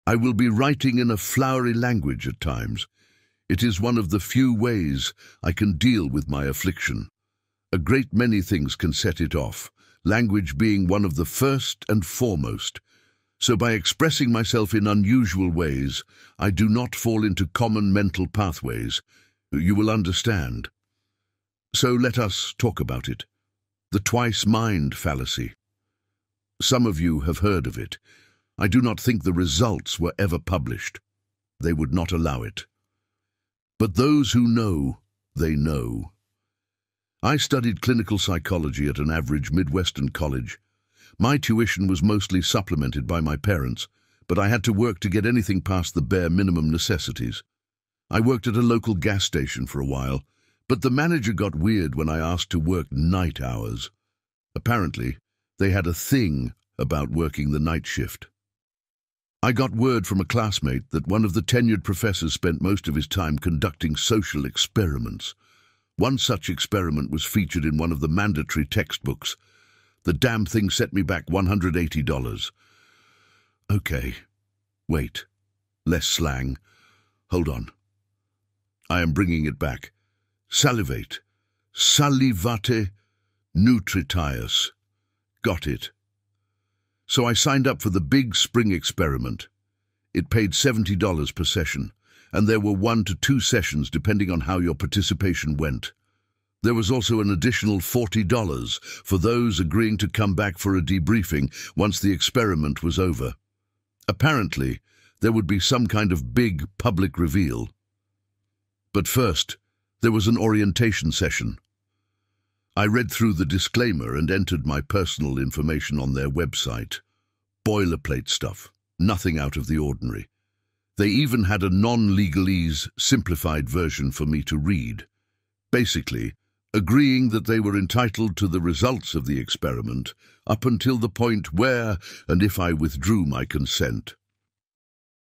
I will be writing in a flowery language at times. It is one of the few ways I can deal with my affliction. A great many things can set it off, language being one of the first and foremost. So by expressing myself in unusual ways, I do not fall into common mental pathways. You will understand. So let us talk about it. The Twice-Mind Fallacy. Some of you have heard of it. I do not think the results were ever published. They would not allow it. But those who know, they know. I studied clinical psychology at an average Midwestern college. My tuition was mostly supplemented by my parents, but I had to work to get anything past the bare minimum necessities. I worked at a local gas station for a while, but the manager got weird when I asked to work night hours. Apparently, they had a thing about working the night shift. I got word from a classmate that one of the tenured professors spent most of his time conducting social experiments. One such experiment was featured in one of the mandatory textbooks. The damn thing set me back $180. Okay. Wait. Less slang. Hold on. I am bringing it back. Salivate. Salivate nutritius. Got it. So I signed up for the big spring experiment. It paid $70 per session, and there were 1 to 2 sessions depending on how your participation went. There was also an additional $40 for those agreeing to come back for a debriefing once the experiment was over. Apparently, there would be some kind of big public reveal. But first, there was an orientation session. I read through the disclaimer and entered my personal information on their website. Boilerplate stuff, nothing out of the ordinary. They even had a non-legalese, simplified version for me to read. Basically, agreeing that they were entitled to the results of the experiment up until the point where and if I withdrew my consent.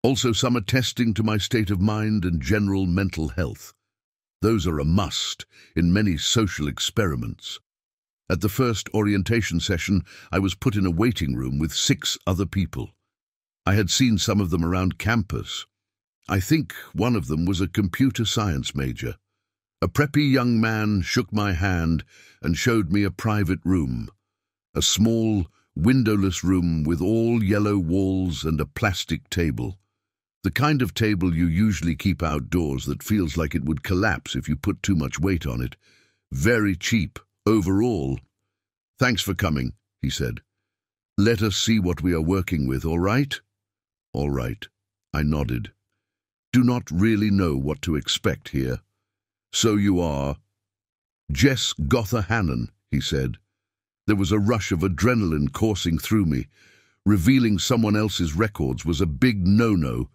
Also some attesting to my state of mind and general mental health. Those are a must in many social experiments. At the first orientation session, I was put in a waiting room with 6 other people. I had seen some of them around campus. I think one of them was a computer science major. A preppy young man shook my hand and showed me a private room. A small, windowless room with all yellow walls and a plastic table. The kind of table you usually keep outdoors that feels like it would collapse if you put too much weight on it. Very cheap, overall. Thanks for coming, he said. Let us see what we are working with, all right? All right, I nodded. Do not really know what to expect here. So you are? Jess Gotha Hannon, he said. There was a rush of adrenaline coursing through me. Revealing someone else's records was a big no-no.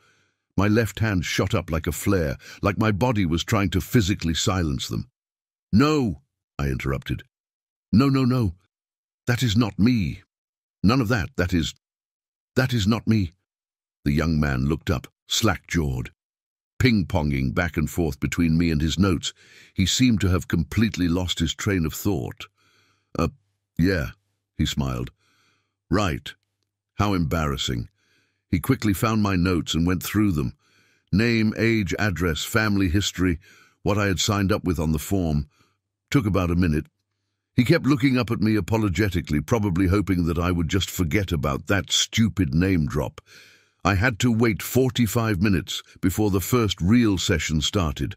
My left hand shot up like a flare, like my body was trying to physically silence them. No, I interrupted. No, no, no. That is not me. None of that. That is not me. The young man looked up, slack-jawed. Ping-ponging back and forth between me and his notes, he seemed to have completely lost his train of thought. Yeah, he smiled. Right. How embarrassing. He quickly found my notes and went through them. Name, age, address, family history, what I had signed up with on the form. Took about a minute. He kept looking up at me apologetically, probably hoping that I would just forget about that stupid name drop. I had to wait 45 minutes before the first real session started.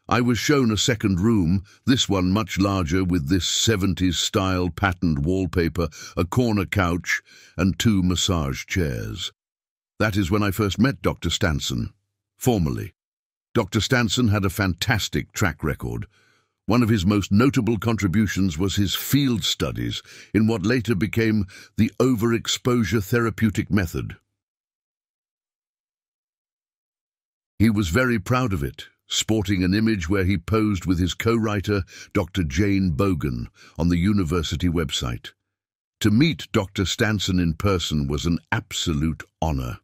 I was shown a second room, this one much larger with this 70s-style patterned wallpaper, a corner couch, and 2 massage chairs. That is when I first met Dr. Stanson, formally. Dr. Stanson had a fantastic track record. One of his most notable contributions was his field studies in what later became the overexposure therapeutic method. He was very proud of it, sporting an image where he posed with his co-writer, Dr. Jane Bogan, on the university website. To meet Dr. Stanson in person was an absolute honor.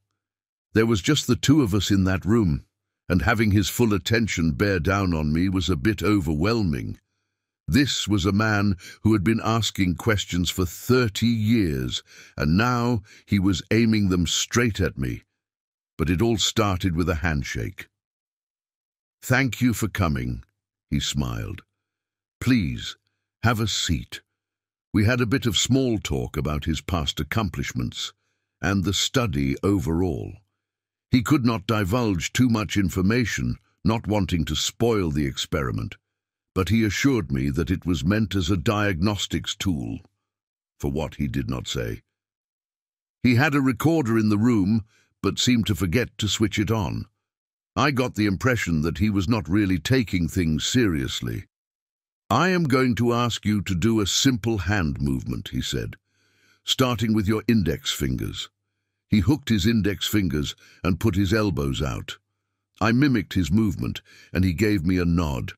There was just the 2 of us in that room, and having his full attention bear down on me was a bit overwhelming. This was a man who had been asking questions for 30 years, and now he was aiming them straight at me. but it all started with a handshake. "Thank you for coming," he smiled. "Please, have a seat." We had a bit of small talk about his past accomplishments and the study overall. He could not divulge too much information, not wanting to spoil the experiment, but he assured me that it was meant as a diagnostics tool. For what, he did not say. He had a recorder in the room, but seemed to forget to switch it on. I got the impression that he was not really taking things seriously. "I am going to ask you to do a simple hand movement," he said, "starting with your index fingers." He hooked his index fingers and put his elbows out. I mimicked his movement, and he gave me a nod.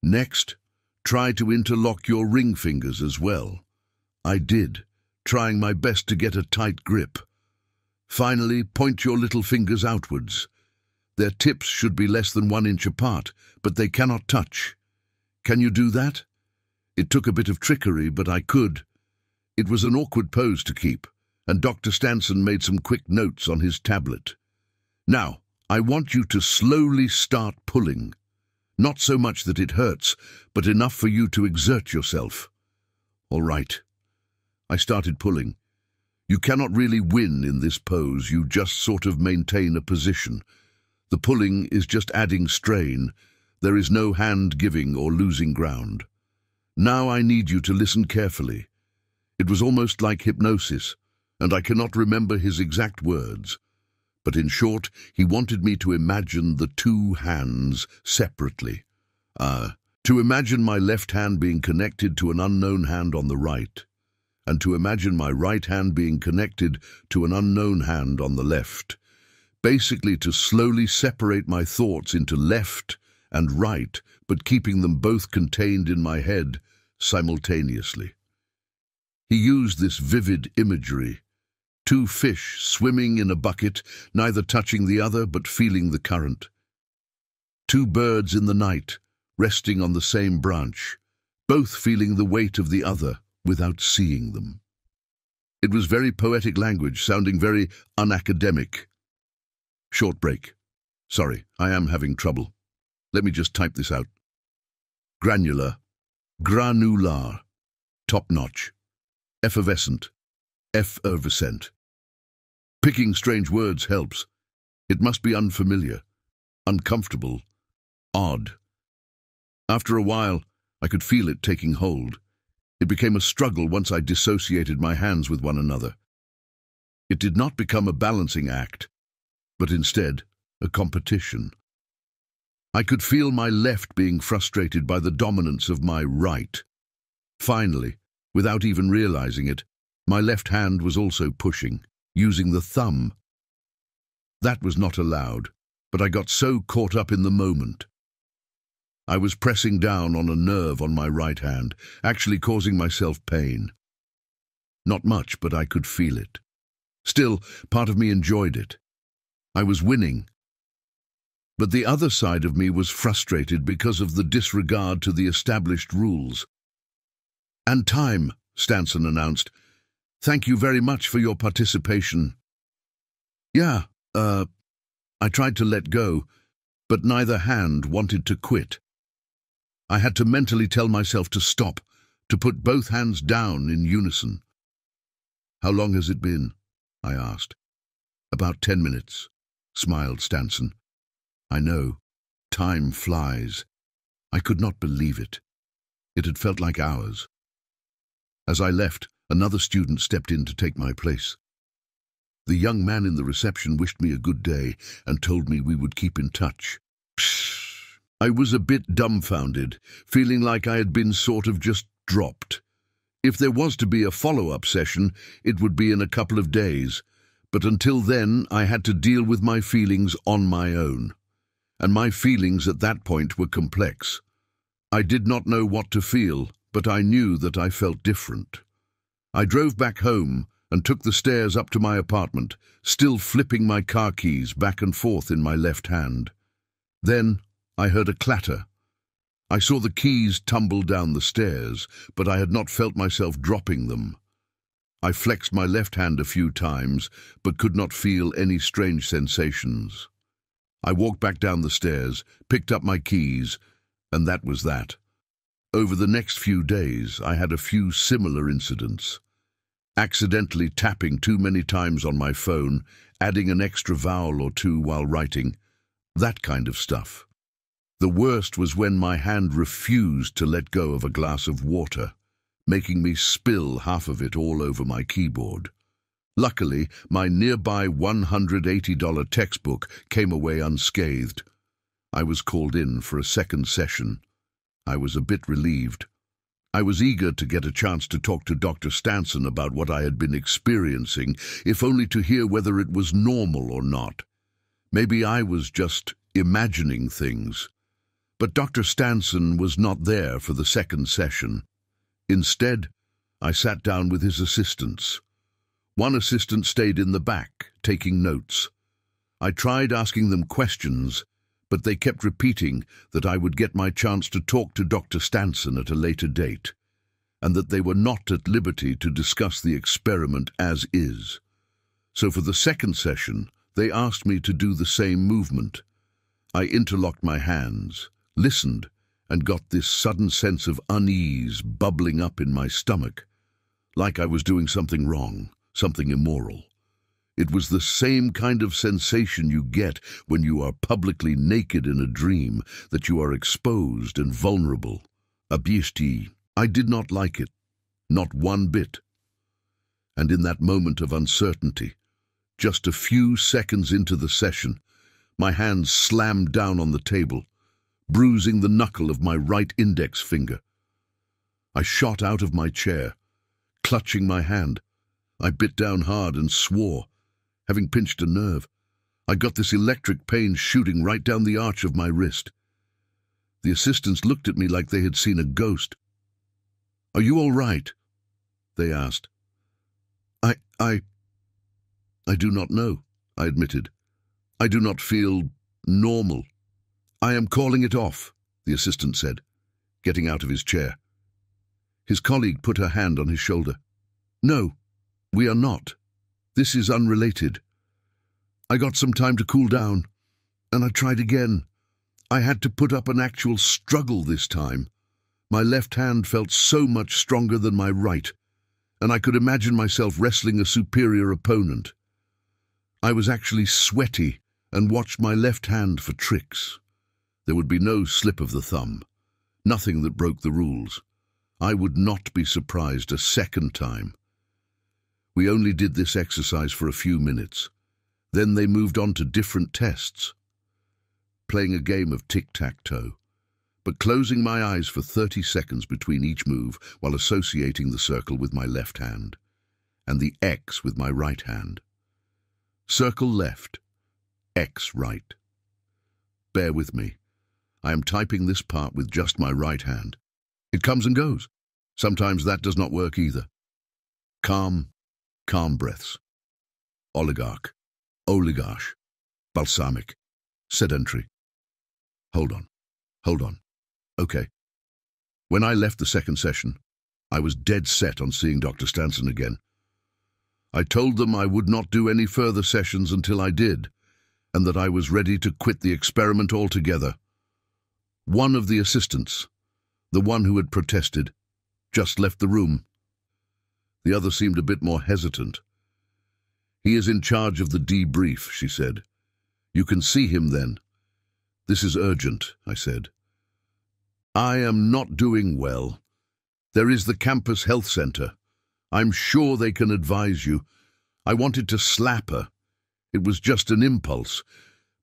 "Next, try to interlock your ring fingers as well." I did, trying my best to get a tight grip. "Finally, point your little fingers outwards. Their tips should be less than 1 inch apart, but they cannot touch. Can you do that?" It took a bit of trickery, but I could. It was an awkward pose to keep, and Dr. Stanson made some quick notes on his tablet. "Now, I want you to slowly start pulling. Not so much that it hurts, but enough for you to exert yourself." "All right." I started pulling. You cannot really win in this pose, you just sort of maintain a position. The pulling is just adding strain. There is no hand giving or losing ground. Now I need you to listen carefully. It was almost like hypnosis, and I cannot remember his exact words. But in short, he wanted me to imagine the two hands separately. To imagine my left hand being connected to an unknown hand on the right, and to imagine my right hand being connected to an unknown hand on the left. Basically to slowly separate my thoughts into left and right, but keeping them both contained in my head simultaneously. He used this vivid imagery. 2 fish swimming in a bucket, neither touching the other but feeling the current. 2 birds in the night, resting on the same branch, both feeling the weight of the other without seeing them. It was very poetic language, sounding very unacademic. Short break. Sorry, I am having trouble. Let me just type this out. Granular, granular, top-notch, effervescent, effervescent. Picking strange words helps. It must be unfamiliar, uncomfortable, odd. After a while, I could feel it taking hold. It became a struggle once I dissociated my hands with one another. It did not become a balancing act, but instead a competition. I could feel my left being frustrated by the dominance of my right. Finally, without even realizing it, my left hand was also pushing, using the thumb. That was not allowed, but I got so caught up in the moment. I was pressing down on a nerve on my right hand, actually causing myself pain. Not much, but I could feel it. Still, part of me enjoyed it. I was winning. But the other side of me was frustrated because of the disregard to the established rules. "And time," Stanson announced. "Thank you very much for your participation." "Yeah, I tried to let go, but neither hand wanted to quit. I had to mentally tell myself to stop, to put both hands down in unison." "How long has it been?" I asked. "About 10 minutes, smiled Stanson. "I know. Time flies." I could not believe it. It had felt like hours. As I left, another student stepped in to take my place. The young man in the reception wished me a good day and told me we would keep in touch. I was a bit dumbfounded, feeling like I had been sort of just dropped. If there was to be a follow-up session, it would be in a couple of days, but until then I had to deal with my feelings on my own. And my feelings at that point were complex. I did not know what to feel, but I knew that I felt different. I drove back home and took the stairs up to my apartment, still flipping my car keys back and forth in my left hand. Then I heard a clatter. I saw the keys tumble down the stairs, but I had not felt myself dropping them. I flexed my left hand a few times, but could not feel any strange sensations. I walked back down the stairs, picked up my keys, and that was that. Over the next few days, I had a few similar incidents. Accidentally tapping too many times on my phone, adding an extra vowel or two while writing, that kind of stuff. The worst was when my hand refused to let go of a glass of water, making me spill half of it all over my keyboard. Luckily, my nearby $180 textbook came away unscathed. I was called in for a second session. I was a bit relieved. I was eager to get a chance to talk to Dr. Stanson about what I had been experiencing, if only to hear whether it was normal or not. Maybe I was just imagining things. But Dr. Stanson was not there for the second session. Instead, I sat down with his assistants. One assistant stayed in the back, taking notes. I tried asking them questions, but they kept repeating that I would get my chance to talk to Dr. Stanson at a later date, and that they were not at liberty to discuss the experiment as is. So for the second session, they asked me to do the same movement. I interlocked my hands, listened, and got this sudden sense of unease bubbling up in my stomach, like I was doing something wrong, something immoral. It was the same kind of sensation you get when you are publicly naked in a dream, that you are exposed and vulnerable. Abishti, I did not like it, not one bit. And in that moment of uncertainty, just a few seconds into the session, my hand slammed down on the table, bruising the knuckle of my right index finger. I shot out of my chair, clutching my hand. I bit down hard and swore, having pinched a nerve. I got this electric pain shooting right down the arch of my wrist. The assistants looked at me like they had seen a ghost. "Are you all right?" they asked. I do not know," I admitted. "I do not feel normal." "I am calling it off," the assistant said, getting out of his chair. His colleague put her hand on his shoulder. "No, we are not. This is unrelated. I got some time to cool down, and I tried again. I had to put up an actual struggle this time. My left hand felt so much stronger than my right, and I could imagine myself wrestling a superior opponent. I was actually sweaty and watched my left hand for tricks. There would be no slip of the thumb, nothing that broke the rules. I would not be surprised a second time. We only did this exercise for a few minutes. Then they moved on to different tests, playing a game of tic-tac-toe, but closing my eyes for 30 seconds between each move while associating the circle with my left hand and the X with my right hand. Circle left, X right. Bear with me. I am typing this part with just my right hand. It comes and goes. Sometimes that does not work either. Calm breaths. Oligarch, oligarch, balsamic, sedentary. Hold on. Okay. When I left the second session, I was dead set on seeing Dr. Stanson again. I told them I would not do any further sessions until I did, and that I was ready to quit the experiment altogether. One of the assistants, the one who had protested, just left the room. The other seemed a bit more hesitant. "He is in charge of the debrief," she said. "You can see him then." "This is urgent," I said. "I am not doing well. There is the campus health center. I'm sure they can advise you." I wanted to slap her. It was just an impulse,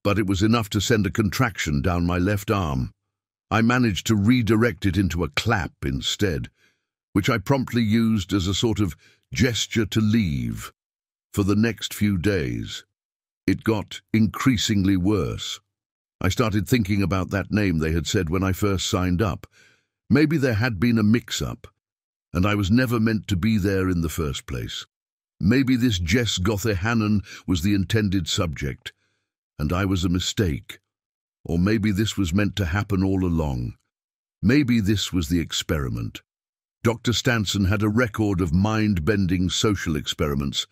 but it was enough to send a contraction down my left arm. I managed to redirect it into a clap instead, which I promptly used as a sort of gesture to leave. For the next few days, it got increasingly worse. I started thinking about that name they had said when I first signed up. Maybe there had been a mix-up, and I was never meant to be there in the first place. Maybe this Jess Gother-Hannon was the intended subject, and I was a mistake. Or maybe this was meant to happen all along. Maybe this was the experiment. Dr. Stanson had a record of mind-bending social experiments,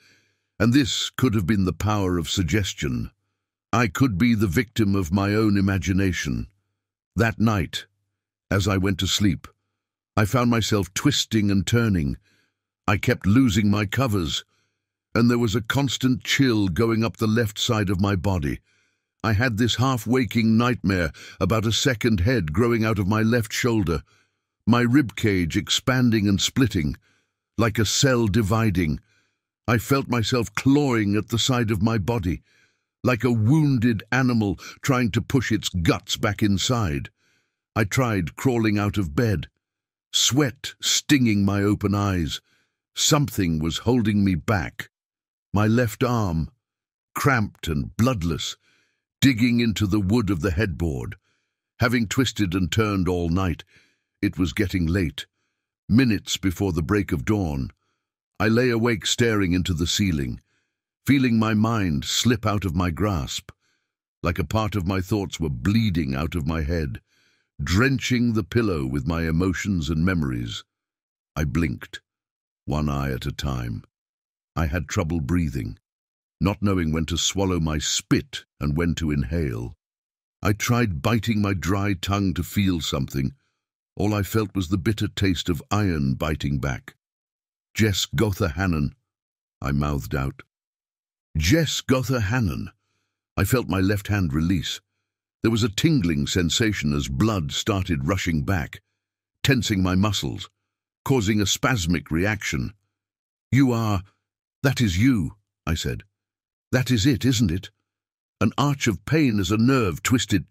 and this could have been the power of suggestion. I could be the victim of my own imagination. That night, as I went to sleep, I found myself twisting and turning. I kept losing my covers, and there was a constant chill going up the left side of my body. I had this half-waking nightmare about a second head growing out of my left shoulder, my rib cage expanding and splitting, like a cell dividing. I felt myself clawing at the side of my body, like a wounded animal trying to push its guts back inside. I tried crawling out of bed, sweat stinging my open eyes. Something was holding me back. My left arm, cramped and bloodless, digging into the wood of the headboard. Having twisted and turned all night, it was getting late, minutes before the break of dawn. I lay awake staring into the ceiling, feeling my mind slip out of my grasp, like a part of my thoughts were bleeding out of my head, drenching the pillow with my emotions and memories. I blinked, one eye at a time. I had trouble breathing, not knowing when to swallow my spit and when to inhale. I tried biting my dry tongue to feel something. All I felt was the bitter taste of iron biting back. "Jess Gotha Hannon," I mouthed out. "Jess Gotha Hannon." I felt my left hand release. There was a tingling sensation as blood started rushing back, tensing my muscles, causing a spasmic reaction. "That is you," I said. "That is it, isn't it?" An arch of pain as a nerve twisted.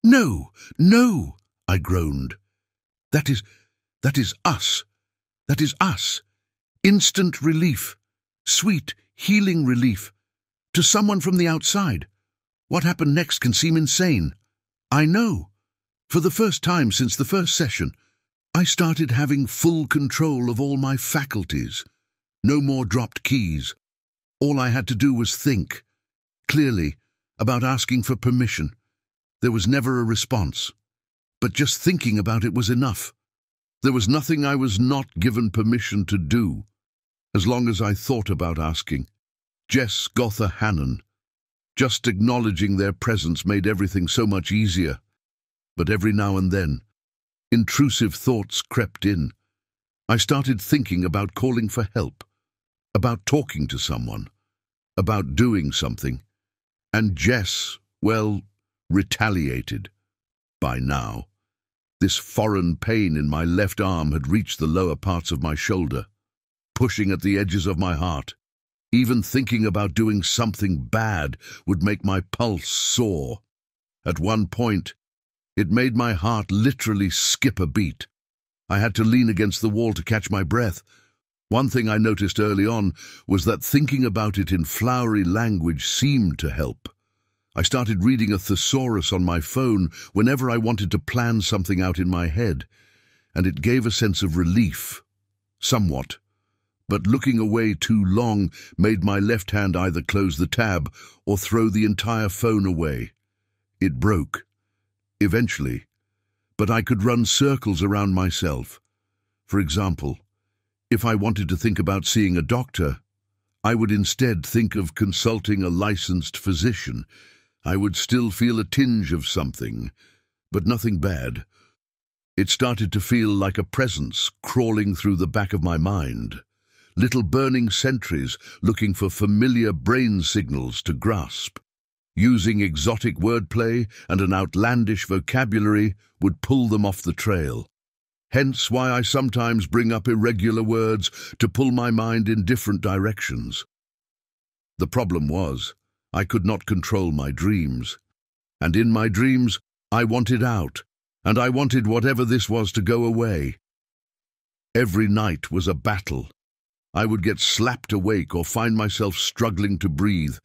"No, no," I groaned. That is us. That is us. Instant relief. Sweet, healing relief. To someone from the outside. What happened next can seem insane. I know. For the first time since the first session, I started having full control of all my faculties. No more dropped keys. All I had to do was think, clearly, about asking for permission. There was never a response. But just thinking about it was enough. There was nothing I was not given permission to do, as long as I thought about asking. Jess Gotha Hannon. Just acknowledging their presence made everything so much easier. But every now and then, intrusive thoughts crept in. I started thinking about calling for help, about talking to someone, about doing something. And Jess, well, retaliated. By now, this foreign pain in my left arm had reached the lower parts of my shoulder, pushing at the edges of my heart. Even thinking about doing something bad would make my pulse soar. At one point, it made my heart literally skip a beat. I had to lean against the wall to catch my breath. One thing I noticed early on was that thinking about it in flowery language seemed to help. I started reading a thesaurus on my phone whenever I wanted to plan something out in my head, and it gave a sense of relief, somewhat. But looking away too long made my left hand either close the tab or throw the entire phone away. It broke, eventually, but I could run circles around myself. For example, if I wanted to think about seeing a doctor, I would instead think of consulting a licensed physician. I would still feel a tinge of something, but nothing bad. It started to feel like a presence crawling through the back of my mind. Little burning sentries looking for familiar brain signals to grasp. Using exotic wordplay and an outlandish vocabulary would pull them off the trail. Hence why I sometimes bring up irregular words to pull my mind in different directions. The problem was, I could not control my dreams. And in my dreams, I wanted out, and I wanted whatever this was to go away. Every night was a battle. I would get slapped awake or find myself struggling to breathe.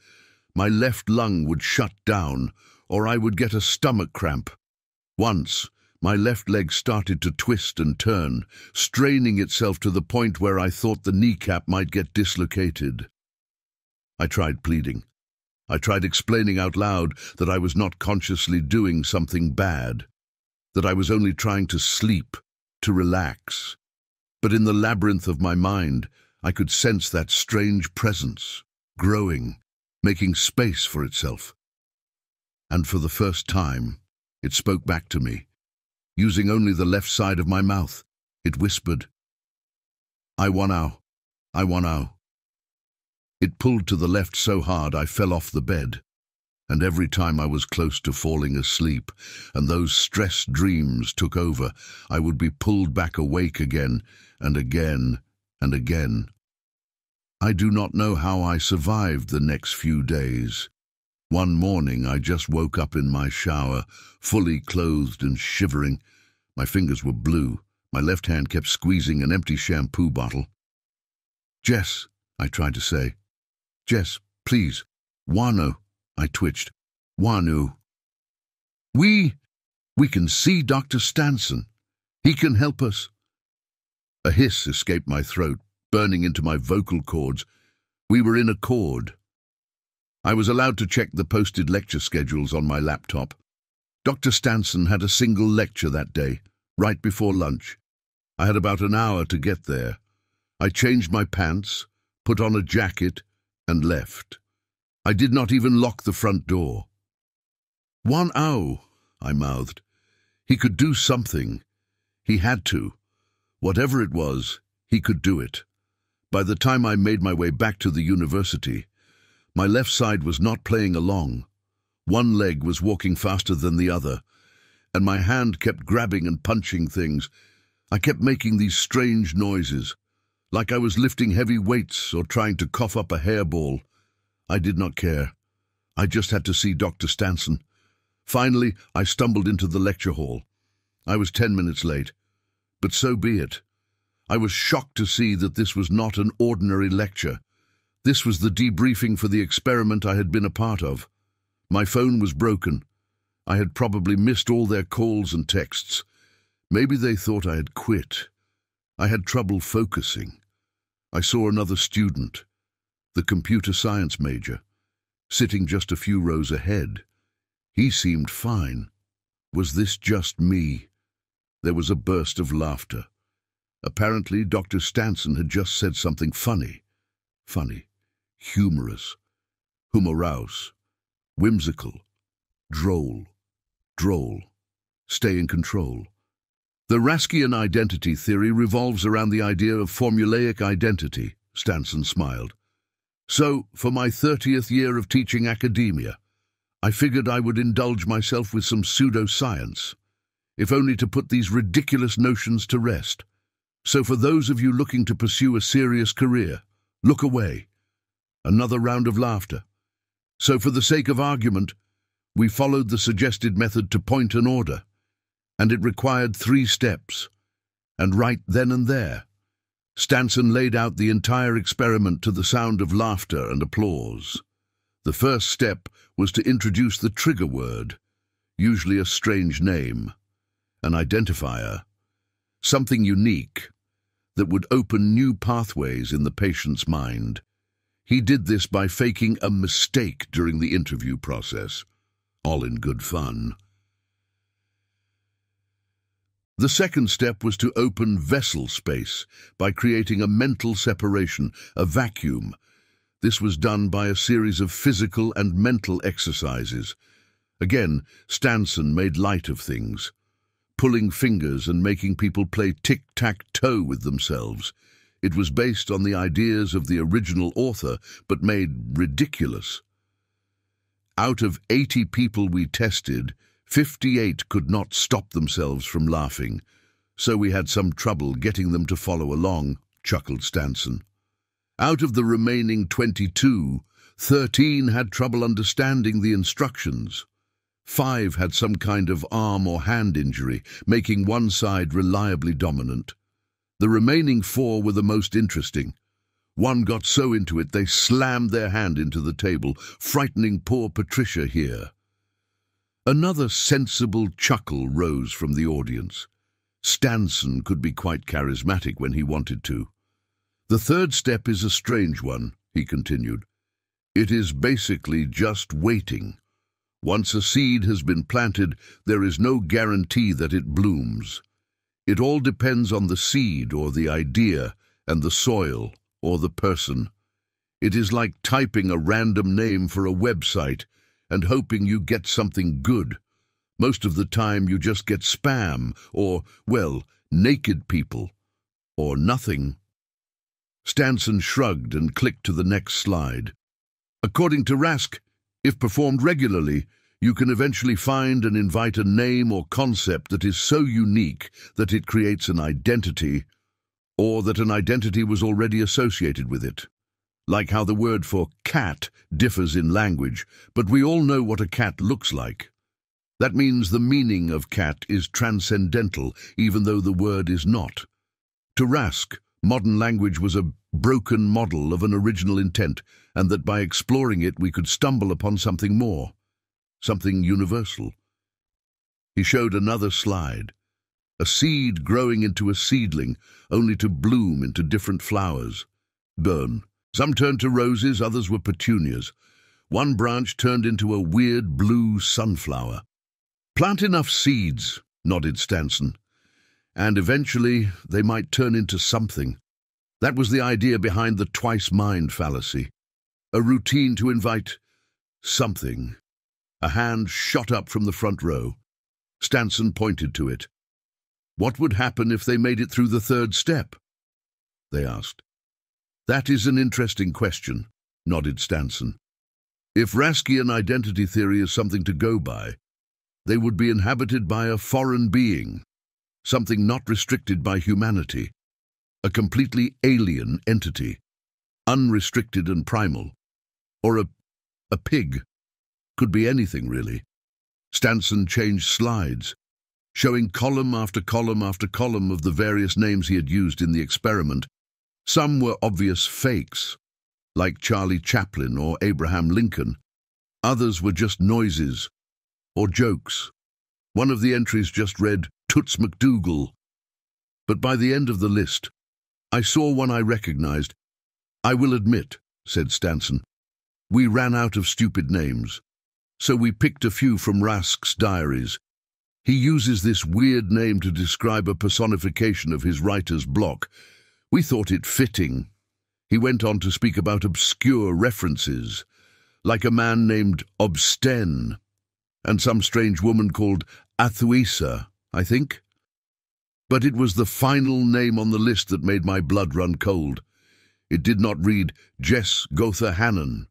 My left lung would shut down, or I would get a stomach cramp. Once, my left leg started to twist and turn, straining itself to the point where I thought the kneecap might get dislocated. I tried pleading. I tried explaining out loud that I was not consciously doing something bad, that I was only trying to sleep, to relax. but in the labyrinth of my mind, I could sense that strange presence, growing, making space for itself. And for the first time, it spoke back to me. Using only the left side of my mouth, it whispered, "I wanna. I wanna." It pulled to the left so hard I fell off the bed, and every time I was close to falling asleep, and those stressed dreams took over, I would be pulled back awake again, and again, and again. I do not know how I survived the next few days. One morning I just woke up in my shower, fully clothed and shivering. My fingers were blue. My left hand kept squeezing an empty shampoo bottle. "Jess," I tried to say. "Jess, please. Wanu," I twitched. "Wanu. We can see Dr. Stanson. He can help us." A hiss escaped my throat, burning into my vocal cords. We were in accord. I was allowed to check the posted lecture schedules on my laptop. Dr. Stanson had a single lecture that day, right before lunch. I had about an hour to get there. I changed my pants, put on a jacket, and left. I did not even lock the front door. "1-0," I mouthed. He could do something. He had to. Whatever it was, he could do it. By the time I made my way back to the university, my left side was not playing along. One leg was walking faster than the other, and my hand kept grabbing and punching things. I kept making these strange noises, like I was lifting heavy weights or trying to cough up a hairball. I did not care. I just had to see Dr. Stanson. Finally, I stumbled into the lecture hall. I was 10 minutes late, but so be it. I was shocked to see that this was not an ordinary lecture. This was the debriefing for the experiment I had been a part of. My phone was broken. I had probably missed all their calls and texts. Maybe they thought I had quit. I had trouble focusing. I saw another student, the computer science major, sitting just a few rows ahead. He seemed fine. Was this just me? There was a burst of laughter. Apparently, Dr. Stanson had just said something funny, humorous, humorous, whimsical, droll, stay in control. The Raskian identity theory revolves around the idea of formulaic identity, Stanson smiled. So, for my 30th year of teaching academia, I figured I would indulge myself with some pseudoscience, if only to put these ridiculous notions to rest. So for those of you looking to pursue a serious career, look away. Another round of laughter. So for the sake of argument, we followed the suggested method to point an order, and it required 3 steps. And right then and there, Stanson laid out the entire experiment to the sound of laughter and applause. The first step was to introduce the trigger word, usually a strange name, an identifier, something unique that would open new pathways in the patient's mind. He did this by faking a mistake during the interview process, all in good fun. The second step was to open vessel space by creating a mental separation, a vacuum. This was done by a series of physical and mental exercises. Again, Stanson made light of things, pulling fingers and making people play tic-tac-toe with themselves. It was based on the ideas of the original author, but made ridiculous. Out of 80 people we tested, 58 could not stop themselves from laughing, so we had some trouble getting them to follow along, chuckled Stanson. Out of the remaining 22, 13 had trouble understanding the instructions. 5 had some kind of arm or hand injury, making one side reliably dominant. The remaining 4 were the most interesting. One got so into it they slammed their hand into the table, frightening poor Patricia here. Another sensible chuckle rose from the audience. Stanson could be quite charismatic when he wanted to. The third step is a strange one, he continued. It is basically just waiting. Once a seed has been planted, there is no guarantee that it blooms. It all depends on the seed or the idea and the soil or the person. It is like typing a random name for a website and hoping you get something good. Most of the time you just get spam or, well, naked people or nothing. Stanson shrugged and clicked to the next slide. According to Rask, if performed regularly, you can eventually find and invite a name or concept that is so unique that it creates an identity, or that an identity was already associated with it. Like how the word for cat differs in language, but we all know what a cat looks like. That means the meaning of cat is transcendental, even though the word is not. To Rask, modern language was a broken model of an original intent, and that by exploring it we could stumble upon something more, something universal. He showed another slide, a seed growing into a seedling, only to bloom into different flowers. Burn. Some turned to roses, others were petunias. One branch turned into a weird blue sunflower. Plant enough seeds, nodded Stanson, and eventually they might turn into something. That was the idea behind the Twice-Mind Fallacy. A routine to invite something. A hand shot up from the front row. Stanson pointed to it. What would happen if they made it through the third step? They asked. That is an interesting question, nodded Stanson. If Raskian identity theory is something to go by, they would be inhabited by a foreign being, something not restricted by humanity, a completely alien entity, unrestricted and primal, or a pig. Could be anything, really. Stanson changed slides, showing column after column after column of the various names he had used in the experiment. Some were obvious fakes, like Charlie Chaplin or Abraham Lincoln. Others were just noises or jokes. One of the entries just read, Toots McDougal. But by the end of the list, I saw one I recognized. I will admit, said Stanson, we ran out of stupid names, so we picked a few from Rask's diaries. He uses this weird name to describe a personification of his writer's block. We thought it fitting. He went on to speak about obscure references, like a man named Obsten, and some strange woman called Athuisa, I think. But it was the final name on the list that made my blood run cold. It did not read Jess Gotha Hannon.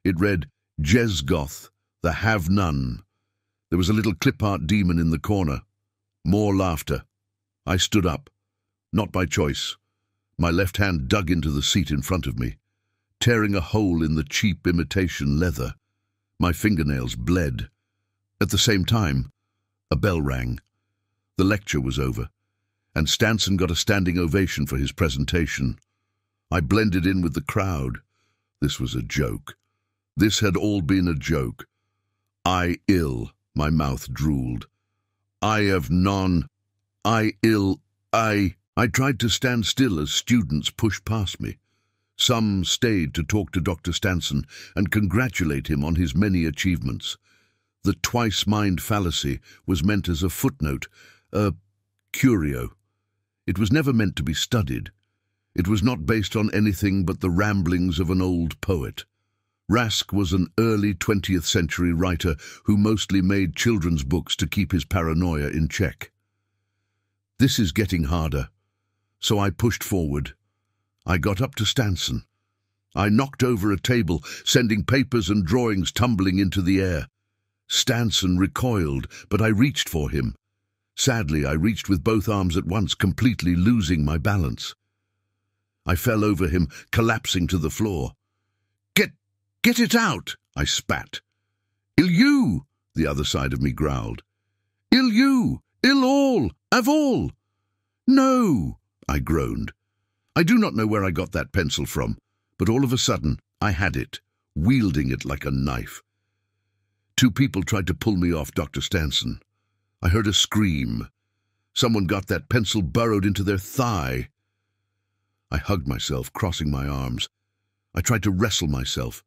It read Jesgoth, the Have-None. There was a little clip-art demon in the corner. More laughter. I stood up. Not by choice. My left hand dug into the seat in front of me, tearing a hole in the cheap imitation leather. My fingernails bled. At the same time, a bell rang. The lecture was over, and Stanson got a standing ovation for his presentation. I blended in with the crowd. This was a joke. This had all been a joke. I ill, my mouth drooled. I have none. I ill, I tried to stand still as students pushed past me. Some stayed to talk to Dr. Stanson and congratulate him on his many achievements. The Twice-Mind Fallacy was meant as a footnote, a curio. It was never meant to be studied. It was not based on anything but the ramblings of an old poet. Rask was an early 20th century writer who mostly made children's books to keep his paranoia in check. This is getting harder, so I pushed forward. I got up to Stanson. I knocked over a table, sending papers and drawings tumbling into the air. Stanson recoiled, but I reached for him. Sadly, I reached with both arms at once, completely losing my balance. I fell over him, collapsing to the floor. Get it out, I spat. Il you, the other side of me growled. Il you, ill all, av all. No, I groaned. I do not know where I got that pencil from, but all of a sudden I had it, wielding it like a knife. Two people tried to pull me off Dr. Stanson. I heard a scream. Someone got that pencil burrowed into their thigh. I hugged myself, crossing my arms. I tried to wrestle myself.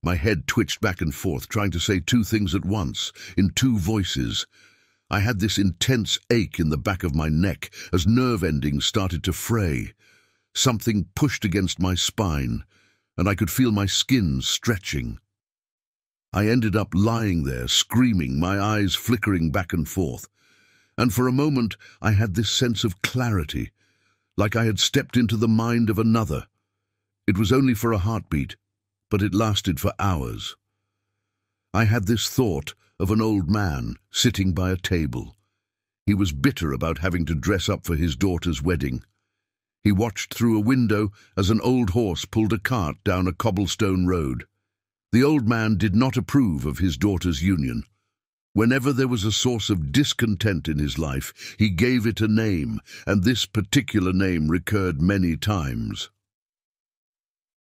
My head twitched back and forth, trying to say two things at once, in two voices. I had this intense ache in the back of my neck as nerve endings started to fray. Something pushed against my spine, and I could feel my skin stretching. I ended up lying there, screaming, my eyes flickering back and forth. And for a moment, I had this sense of clarity, like I had stepped into the mind of another. It was only for a heartbeat, but it lasted for hours. I had this thought of an old man sitting by a table. He was bitter about having to dress up for his daughter's wedding. He watched through a window as an old horse pulled a cart down a cobblestone road. The old man did not approve of his daughter's union. Whenever there was a source of discontent in his life, he gave it a name, and this particular name recurred many times.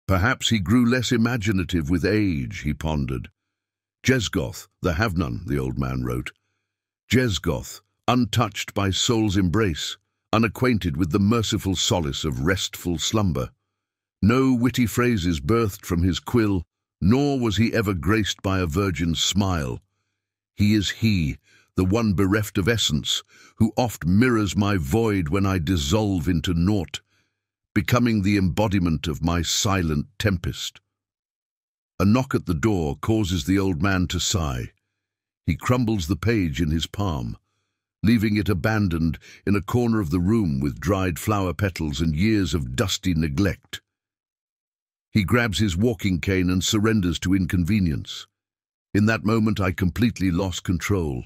Perhaps he grew less imaginative with age, he pondered. Jesgoth, the have-none, the old man wrote. Jesgoth, untouched by soul's embrace, unacquainted with the merciful solace of restful slumber. No witty phrases birthed from his quill, nor was he ever graced by a virgin's smile. He is he, the one bereft of essence, who oft mirrors my void when I dissolve into naught, becoming the embodiment of my silent tempest. A knock at the door causes the old man to sigh. He crumbles the page in his palm, leaving it abandoned in a corner of the room with dried flower petals and years of dusty neglect. He grabs his walking cane and surrenders to inconvenience. In that moment, I completely lost control.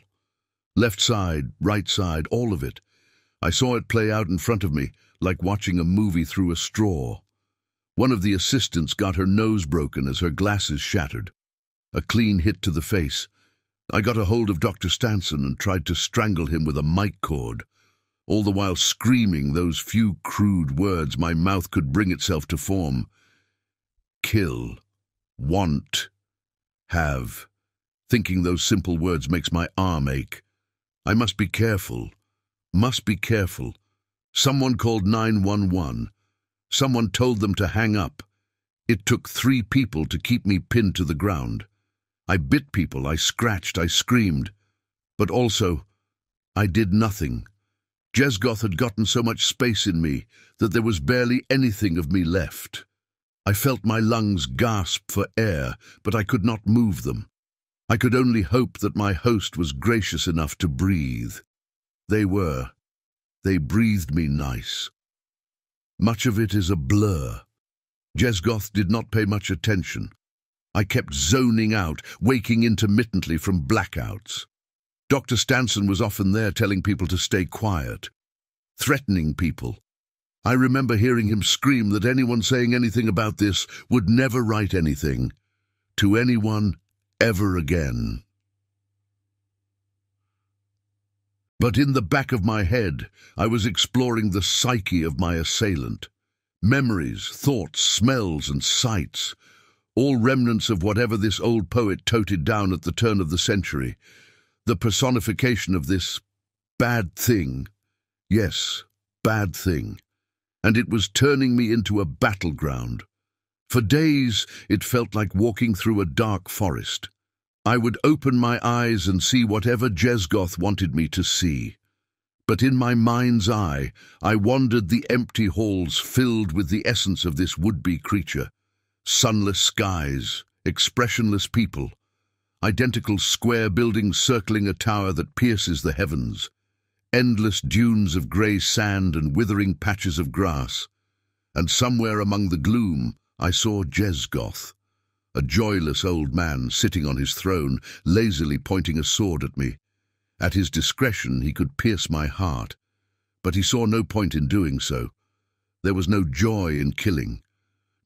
Left side, right side, all of it. I saw it play out in front of me, like watching a movie through a straw. One of the assistants got her nose broken as her glasses shattered. A clean hit to the face. I got a hold of Dr. Stanson and tried to strangle him with a mic cord, all the while screaming those few crude words my mouth could bring itself to form. Kill, want, have. Thinking those simple words makes my arm ache. I must be careful. Must be careful. Someone called 911. Someone told them to hang up. It took 3 people to keep me pinned to the ground. I bit people, I scratched, I screamed. But also, I did nothing. Jesgoth had gotten so much space in me that there was barely anything of me left. I felt my lungs gasp for air, but I could not move them. I could only hope that my host was gracious enough to breathe. They were. They breathed me nice. Much of it is a blur. Jesgoth did not pay much attention. I kept zoning out, waking intermittently from blackouts. Dr. Stanson was often there telling people to stay quiet, threatening people. I remember hearing him scream that anyone saying anything about this would never write anything to anyone ever again. But in the back of my head, I was exploring the psyche of my assailant. Memories, thoughts, smells, and sights, all remnants of whatever this old poet toted down at the turn of the century. The personification of this bad thing. Yes, bad thing. And it was turning me into a battleground. For days, it felt like walking through a dark forest. I would open my eyes and see whatever Jesgoth wanted me to see. But in my mind's eye, I wandered the empty halls filled with the essence of this would-be creature. Sunless skies, expressionless people, identical square buildings circling a tower that pierces the heavens, endless dunes of grey sand and withering patches of grass. And somewhere among the gloom, I saw Jesgoth, a joyless old man sitting on his throne, lazily pointing a sword at me. At his discretion, he could pierce my heart, but he saw no point in doing so. There was no joy in killing,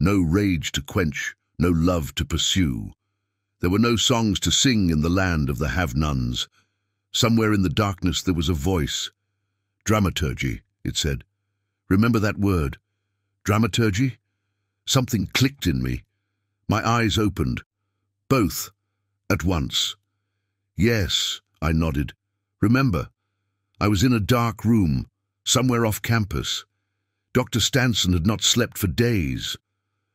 no rage to quench, no love to pursue. There were no songs to sing in the land of the have-nones. Somewhere in the darkness there was a voice. Dramaturgy, it said. Remember that word? Dramaturgy? Something clicked in me. My eyes opened. Both. At once. Yes, I nodded. Remember, I was in a dark room, somewhere off campus. Dr. Stanson had not slept for days.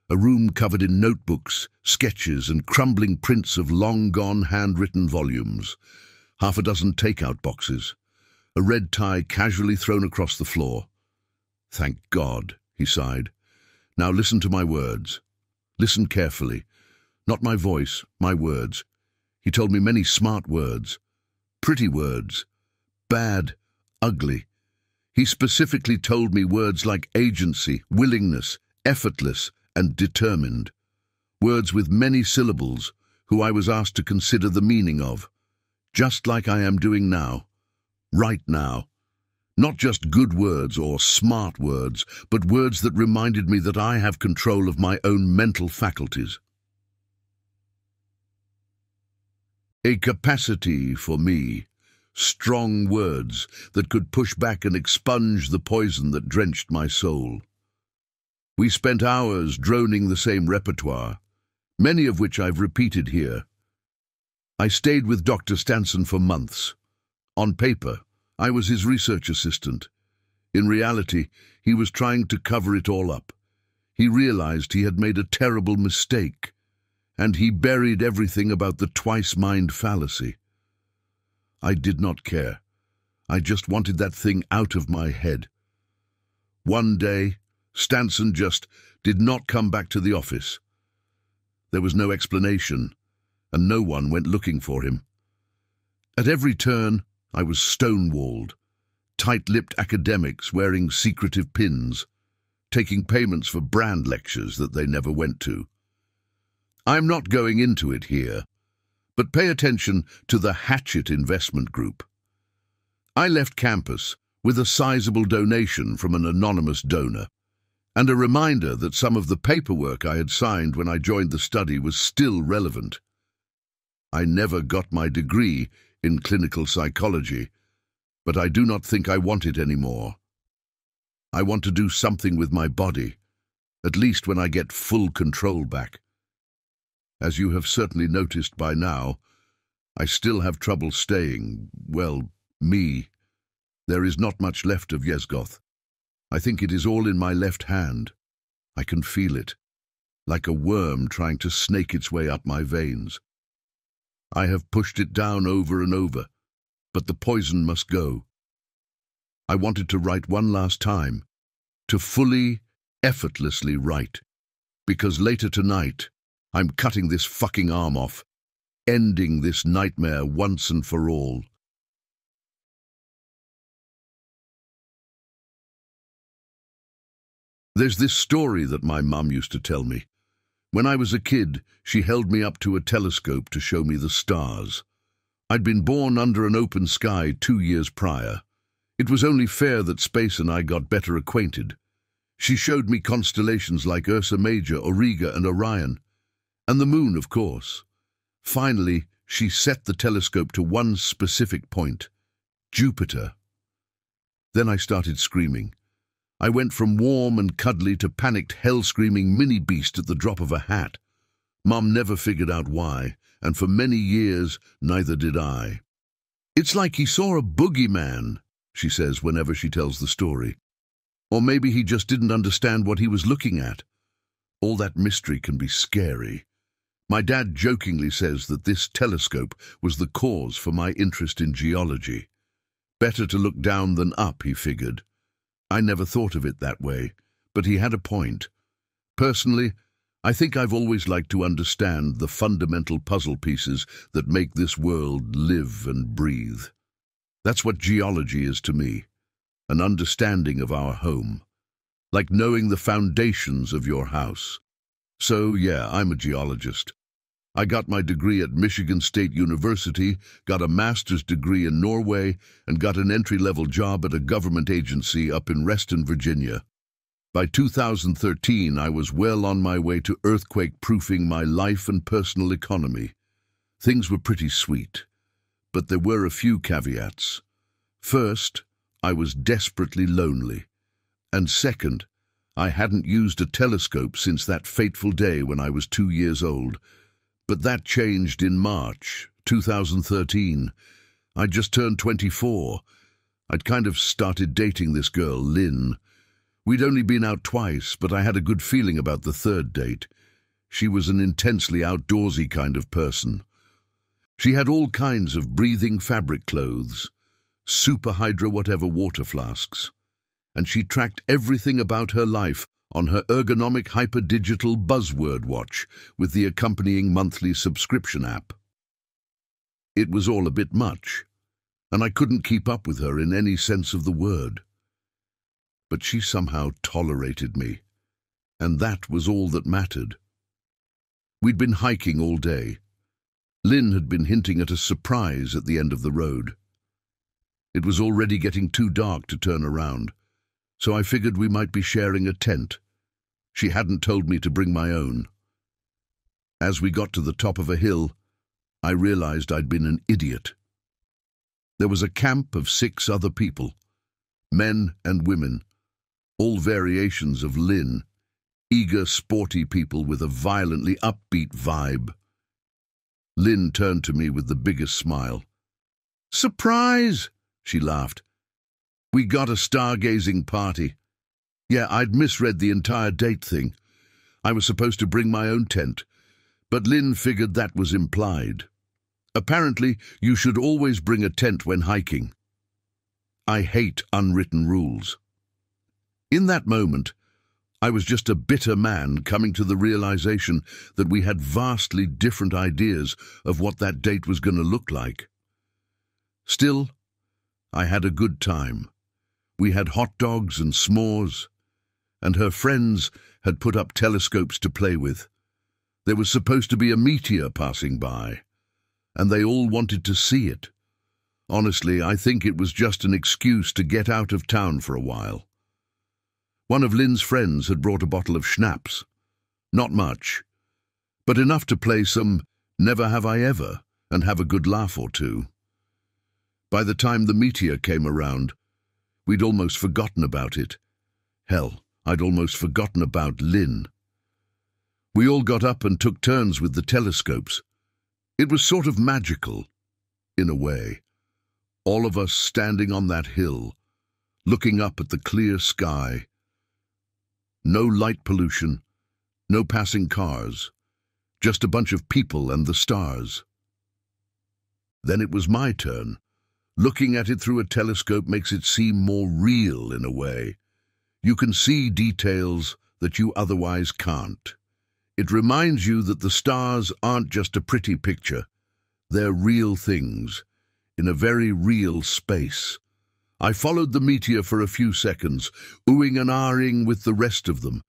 A room covered in notebooks, sketches, and crumbling prints of long-gone handwritten volumes. half a dozen takeout boxes, a red tie casually thrown across the floor. "Thank God," he sighed. "Now listen to my words. Listen carefully. Not my voice, my words. He told me many smart words, pretty words, bad, ugly. He specifically told me words like agency, willingness, effortless, and determined. Words with many syllables, who I was asked to consider the meaning of, just like I am doing now, right now. Not just good words or smart words, but words that reminded me that I have control of my own mental faculties. A capacity for me, strong words that could push back and expunge the poison that drenched my soul. We spent hours droning the same repertoire, many of which I've repeated here. I stayed with Dr. Stanson for months. On paper, I was his research assistant. In reality, he was trying to cover it all up. He realized he had made a terrible mistake, and he buried everything about the Twice-Mind Fallacy. I did not care. I just wanted that thing out of my head. One day, Stanson just did not come back to the office. There was no explanation, and no one went looking for him. At every turn, I was stonewalled, tight-lipped academics wearing secretive pins, taking payments for brand lectures that they never went to. I'm not going into it here, but pay attention to the Hatchet Investment Group. I left campus with a sizable donation from an anonymous donor, and a reminder that some of the paperwork I had signed when I joined the study was still relevant. I never got my degree in clinical psychology, but I do not think I want it anymore. I want to do something with my body, at least when I get full control back. As you have certainly noticed by now, I still have trouble staying, well, me. There is not much left of Yezgoth. I think it is all in my left hand. I can feel it, like a worm trying to snake its way up my veins. I have pushed it down over and over, but the poison must go. I wanted to write one last time, to fully, effortlessly write, because later tonight, I'm cutting this fucking arm off, ending this nightmare once and for all. There's this story that my mum used to tell me. When I was a kid, she held me up to a telescope to show me the stars. I'd been born under an open sky 2 years prior. It was only fair that space and I got better acquainted. She showed me constellations like Ursa Major, Auriga, and Orion. And the moon, of course. Finally, she set the telescope to one specific point, Jupiter. Then I started screaming. I went from warm and cuddly to panicked, hell-screaming mini-beast at the drop of a hat. Mum never figured out why, and for many years, neither did I. "It's like he saw a boogeyman," she says whenever she tells the story. Or maybe he just didn't understand what he was looking at. All that mystery can be scary. My dad jokingly says that this telescope was the cause for my interest in geology. Better to look down than up, he figured. I never thought of it that way, but he had a point. Personally, I think I've always liked to understand the fundamental puzzle pieces that make this world live and breathe. That's what geology is to me, an understanding of our home, like knowing the foundations of your house. So, yeah, I'm a geologist. I got my degree at Michigan State University, got a master's degree in Norway, and got an entry-level job at a government agency up in Reston, Virginia. By 2013, I was well on my way to earthquake-proofing my life and personal economy. Things were pretty sweet, but there were a few caveats. First, I was desperately lonely. And second, I hadn't used a telescope since that fateful day when I was 2 years old. But that changed in March 2013. I'd just turned 24. I'd kind of started dating this girl, Lynn. We'd only been out twice, but I had a good feeling about the third date. She was an intensely outdoorsy kind of person. She had all kinds of breathing fabric clothes, super hydro whatever water flasks, and she tracked everything about her life on her ergonomic hyper-digital buzzword watch with the accompanying monthly subscription app. It was all a bit much, and I couldn't keep up with her in any sense of the word. But she somehow tolerated me, and that was all that mattered. We'd been hiking all day. Lynn had been hinting at a surprise at the end of the road. It was already getting too dark to turn around, so I figured we might be sharing a tent. She hadn't told me to bring my own. As we got to the top of a hill, I realized I'd been an idiot. There was a camp of 6 other people, men and women, all variations of Lynn, eager, sporty people with a violently upbeat vibe. Lynn turned to me with the biggest smile. "Surprise!" she laughed. "We got a stargazing party." Yeah, I'd misread the entire date thing. I was supposed to bring my own tent, but Lynn figured that was implied. Apparently, you should always bring a tent when hiking. I hate unwritten rules. In that moment, I was just a bitter man coming to the realization that we had vastly different ideas of what that date was going to look like. Still, I had a good time. We had hot dogs and s'mores, and her friends had put up telescopes to play with. There was supposed to be a meteor passing by, and they all wanted to see it. Honestly, I think it was just an excuse to get out of town for a while. One of Lynn's friends had brought a bottle of schnapps. Not much, but enough to play some Never Have I Ever and have a good laugh or two. By the time the meteor came around, we'd almost forgotten about it. Hell, I'd almost forgotten about Lynn. We all got up and took turns with the telescopes. It was sort of magical, in a way. All of us standing on that hill, looking up at the clear sky. No light pollution, no passing cars, just a bunch of people and the stars. Then it was my turn. Looking at it through a telescope makes it seem more real in a way. You can see details that you otherwise can't. It reminds you that the stars aren't just a pretty picture. They're real things, in a very real space. I followed the meteor for a few seconds, oohing and ahhing with the rest of them.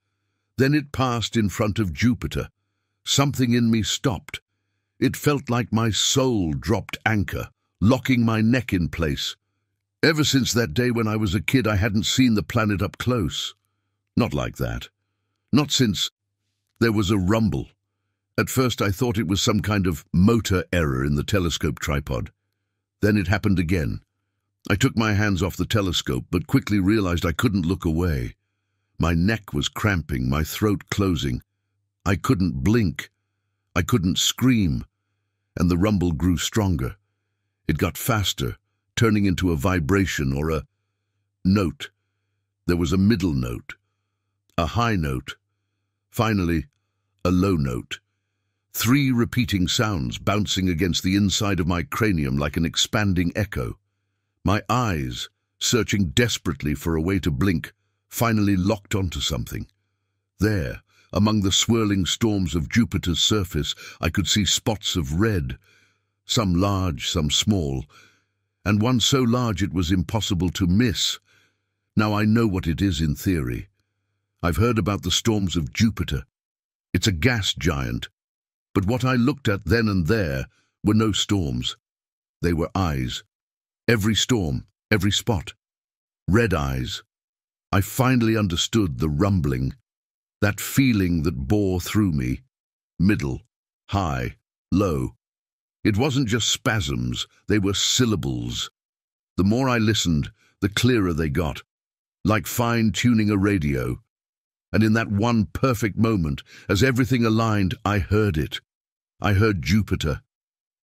Then it passed in front of Jupiter. Something in me stopped. It felt like my soul dropped anchor, locking my neck in place. Ever since that day when I was a kid, I hadn't seen the planet up close. Not like that. Not since there was a rumble. At first I thought it was some kind of motor error in the telescope tripod. Then it happened again. I took my hands off the telescope, but quickly realized I couldn't look away. My neck was cramping, my throat closing. I couldn't blink. I couldn't scream. And the rumble grew stronger. It got faster, turning into a vibration or a note. There was a middle note, a high note, finally a low note. 3 repeating sounds bouncing against the inside of my cranium like an expanding echo. My eyes, searching desperately for a way to blink, finally locked onto something. There, among the swirling storms of Jupiter's surface, I could see spots of red, some large, some small, and one so large it was impossible to miss. Now I know what it is in theory. I've heard about the storms of Jupiter. It's a gas giant. But what I looked at then and there were no storms. They were eyes. Every storm, every spot. Red eyes. I finally understood the rumbling, that feeling that bore through me. Middle, high, low. It wasn't just spasms, they were syllables. The more I listened, the clearer they got, like fine-tuning a radio. And in that one perfect moment, as everything aligned, I heard it. I heard Jupiter.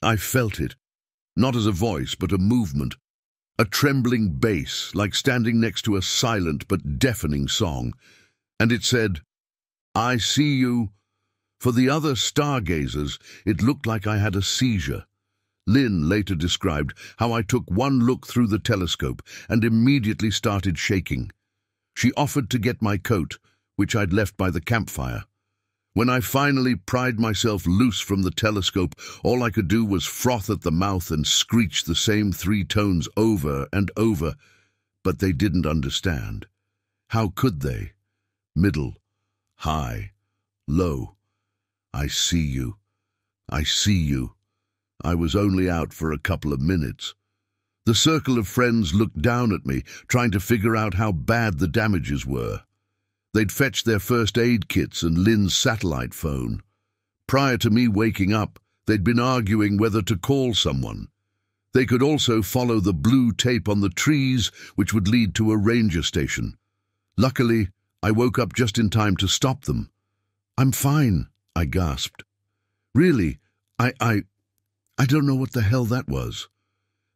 I felt it. Not as a voice, but a movement. A trembling bass, like standing next to a silent but deafening song. And it said, "I see you." For the other stargazers, it looked like I had a seizure. Lynn later described how I took one look through the telescope and immediately started shaking. She offered to get my coat, which I'd left by the campfire. When I finally pried myself loose from the telescope, all I could do was froth at the mouth and screech the same 3 tones over and over. But they didn't understand. How could they? Middle, high, low. I see you. I see you. I was only out for a couple of minutes. The circle of friends looked down at me, trying to figure out how bad the damages were. They'd fetched their first aid kits and Lynn's satellite phone. Prior to me waking up, they'd been arguing whether to call someone. They could also follow the blue tape on the trees, which would lead to a ranger station. Luckily, I woke up just in time to stop them. "I'm fine," I gasped. "Really, I don't know what the hell that was."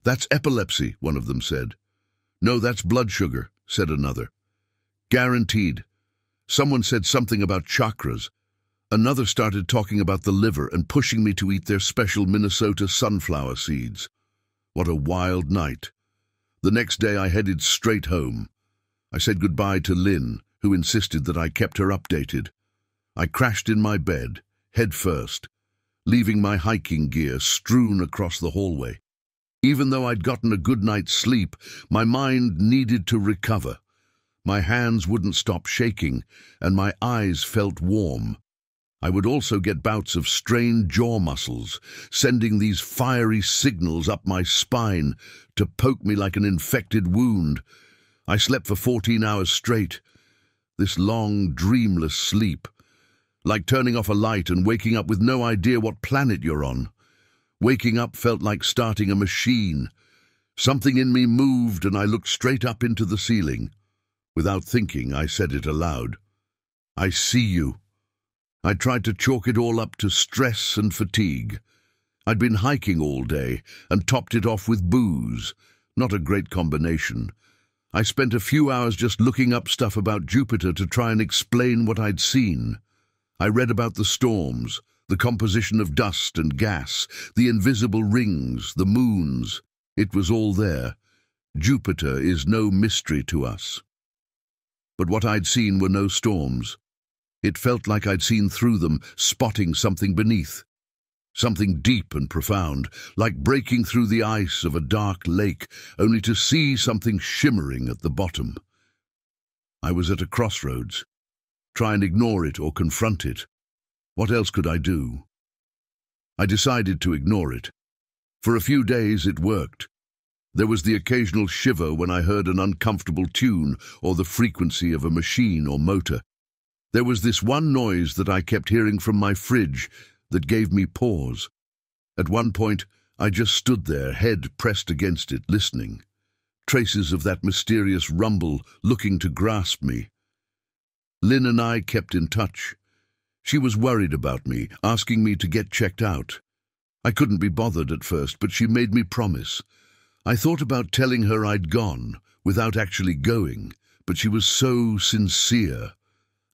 "That's epilepsy," one of them said. "No, that's blood sugar," said another. "Guaranteed." Someone said something about chakras. Another started talking about the liver and pushing me to eat their special Minnesota sunflower seeds. What a wild night. The next day I headed straight home. I said goodbye to Lynn, who insisted that I kept her updated. I crashed in my bed, head first, leaving my hiking gear strewn across the hallway. Even though I'd gotten a good night's sleep, my mind needed to recover. My hands wouldn't stop shaking, and my eyes felt warm. I would also get bouts of strained jaw muscles, sending these fiery signals up my spine to poke me like an infected wound. I slept for 14 hours straight. This long, dreamless sleep, like turning off a light and waking up with no idea what planet you're on. Waking up felt like starting a machine. Something in me moved and I looked straight up into the ceiling. Without thinking, I said it aloud. "I see you." I tried to chalk it all up to stress and fatigue. I'd been hiking all day and topped it off with booze. Not a great combination. I spent a few hours just looking up stuff about Jupiter to try and explain what I'd seen. I read about the storms, the composition of dust and gas, the invisible rings, the moons. It was all there. Jupiter is no mystery to us. But what I'd seen were no storms. It felt like I'd seen through them, spotting something beneath. Something deep and profound, like breaking through the ice of a dark lake, only to see something shimmering at the bottom. I was at a crossroads. Try and ignore it or confront it. What else could I do? I decided to ignore it. For a few days it worked. There was the occasional shiver when I heard an uncomfortable tune or the frequency of a machine or motor. There was this one noise that I kept hearing from my fridge that gave me pause. At one point, I just stood there, head pressed against it, listening. Traces of that mysterious rumble looking to grasp me. Lynn and I kept in touch. She was worried about me, asking me to get checked out. I couldn't be bothered at first, but she made me promise. I thought about telling her I'd gone, without actually going, but she was so sincere.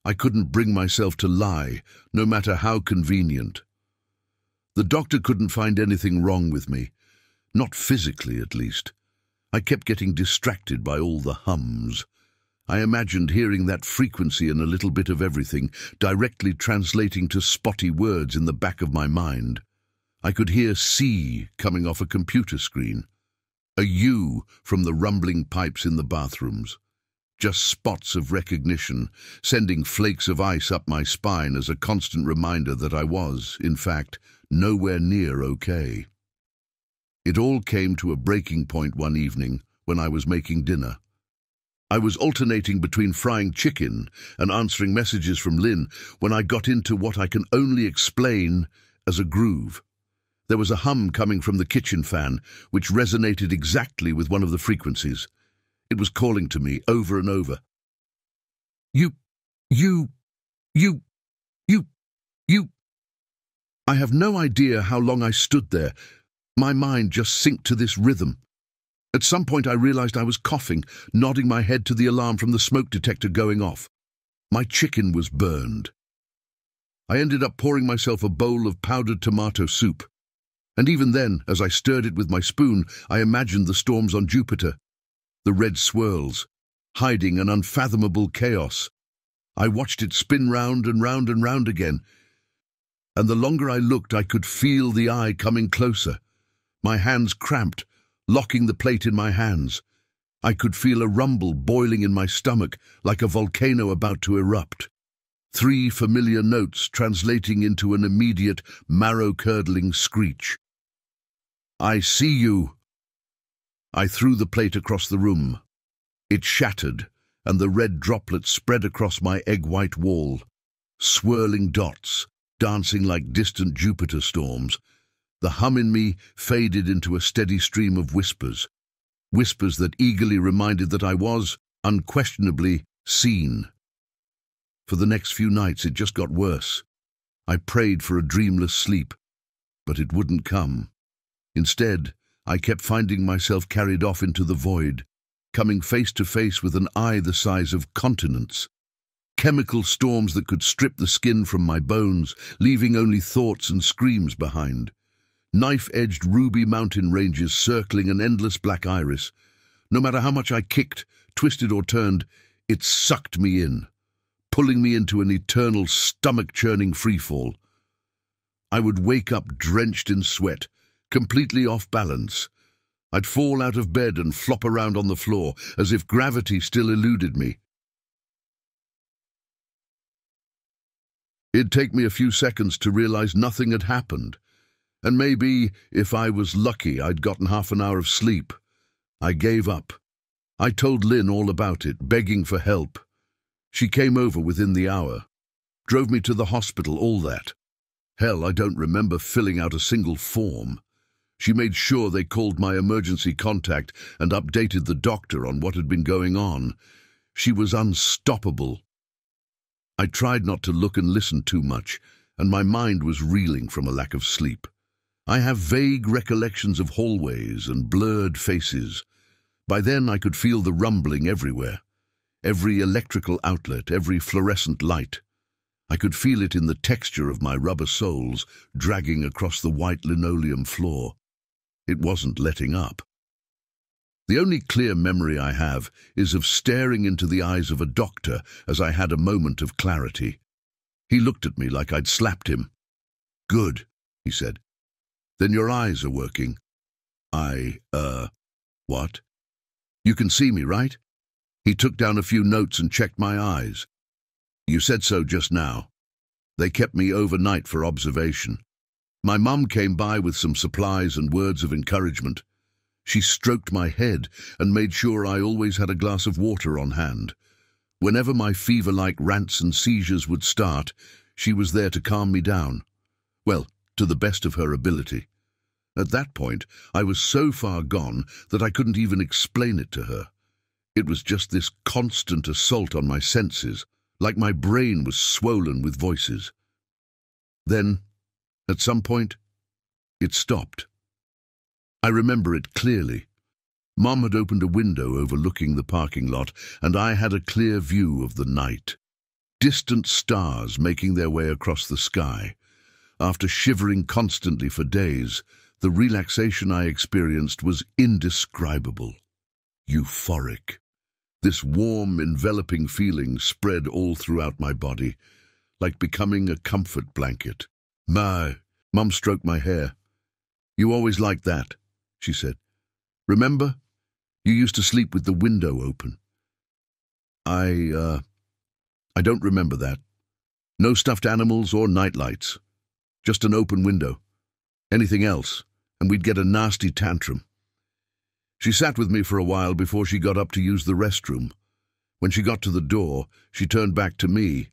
I couldn't bring myself to lie, no matter how convenient. The doctor couldn't find anything wrong with me, not physically at least. I kept getting distracted by all the hums. I imagined hearing that frequency and a little bit of everything, directly translating to spotty words in the back of my mind. I could hear C coming off a computer screen, a U from the rumbling pipes in the bathrooms. Just spots of recognition, sending flakes of ice up my spine as a constant reminder that I was, in fact, nowhere near okay. It all came to a breaking point one evening when I was making dinner. I was alternating between frying chicken and answering messages from Lynn when I got into what I can only explain as a groove. There was a hum coming from the kitchen fan, which resonated exactly with one of the frequencies. It was calling to me over and over. You. I have no idea how long I stood there. My mind just synced to this rhythm. At some point I realized I was coughing, nodding my head to the alarm from the smoke detector going off. My chicken was burned. I ended up pouring myself a bowl of powdered tomato soup. And even then, as I stirred it with my spoon, I imagined the storms on Jupiter, the red swirls, hiding an unfathomable chaos. I watched it spin round and round and round again, and the longer I looked, I could feel the eye coming closer. My hands cramped, locking the plate in my hands. I could feel a rumble boiling in my stomach, like a volcano about to erupt. 3 familiar notes translating into an immediate, marrow-curdling screech. "I see you." I threw the plate across the room. It shattered, and the red droplets spread across my egg-white wall. Swirling dots, dancing like distant Jupiter storms. The hum in me faded into a steady stream of whispers. Whispers that eagerly reminded that I was, unquestionably, seen. For the next few nights it just got worse. I prayed for a dreamless sleep, but it wouldn't come. Instead, I kept finding myself carried off into the void, coming face to face with an eye the size of continents. Chemical storms that could strip the skin from my bones, leaving only thoughts and screams behind. Knife-edged ruby mountain ranges circling an endless black iris. No matter how much I kicked, twisted or turned, it sucked me in, pulling me into an eternal stomach-churning freefall. I would wake up drenched in sweat, completely off balance. I'd fall out of bed and flop around on the floor, as if gravity still eluded me. It'd take me a few seconds to realize nothing had happened. And maybe, if I was lucky, I'd gotten half an hour of sleep. I gave up. I told Lynn all about it, begging for help. She came over within the hour. Drove me to the hospital, all that. Hell, I don't remember filling out a single form. She made sure they called my emergency contact and updated the doctor on what had been going on. She was unstoppable. I tried not to look and listen too much, and my mind was reeling from a lack of sleep. I have vague recollections of hallways and blurred faces. By then I could feel the rumbling everywhere. Every electrical outlet, every fluorescent light. I could feel it in the texture of my rubber soles dragging across the white linoleum floor. It wasn't letting up. The only clear memory I have is of staring into the eyes of a doctor as I had a moment of clarity. He looked at me like I'd slapped him. "Good," he said. "Then your eyes are working." What? "You can see me, right?" He took down a few notes and checked my eyes. "You said so just now. They kept me overnight for observation. My mum came by with some supplies and words of encouragement. She stroked my head and made sure I always had a glass of water on hand. Whenever my fever-like rants and seizures would start, she was there to calm me down. Well, to the best of her ability. At that point, I was so far gone that I couldn't even explain it to her. It was just this constant assault on my senses, like my brain was swollen with voices. Then, at some point, it stopped. I remember it clearly. Mum had opened a window overlooking the parking lot, and I had a clear view of the night. Distant stars making their way across the sky. After shivering constantly for days, the relaxation I experienced was indescribable. Euphoric. This warm, enveloping feeling spread all throughout my body, like becoming a comfort blanket. Mum stroked my hair. "You always liked that," she said. "Remember? You used to sleep with the window open." I don't remember that. No stuffed animals or nightlights. Just an open window. Anything else, and we'd get a nasty tantrum. She sat with me for a while before she got up to use the restroom. When she got to the door, she turned back to me.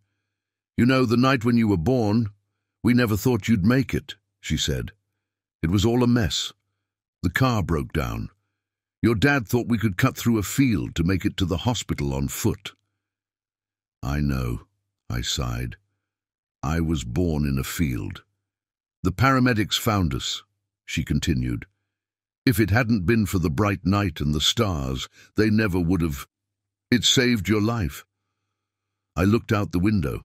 "You know, the night when you were born, we never thought you'd make it," she said. "It was all a mess. The car broke down. Your dad thought we could cut through a field to make it to the hospital on foot." "I know," I sighed. "I was born in a field. The paramedics found us," she continued. "If it hadn't been for the bright night and the stars, they never would have. It saved your life." I looked out the window.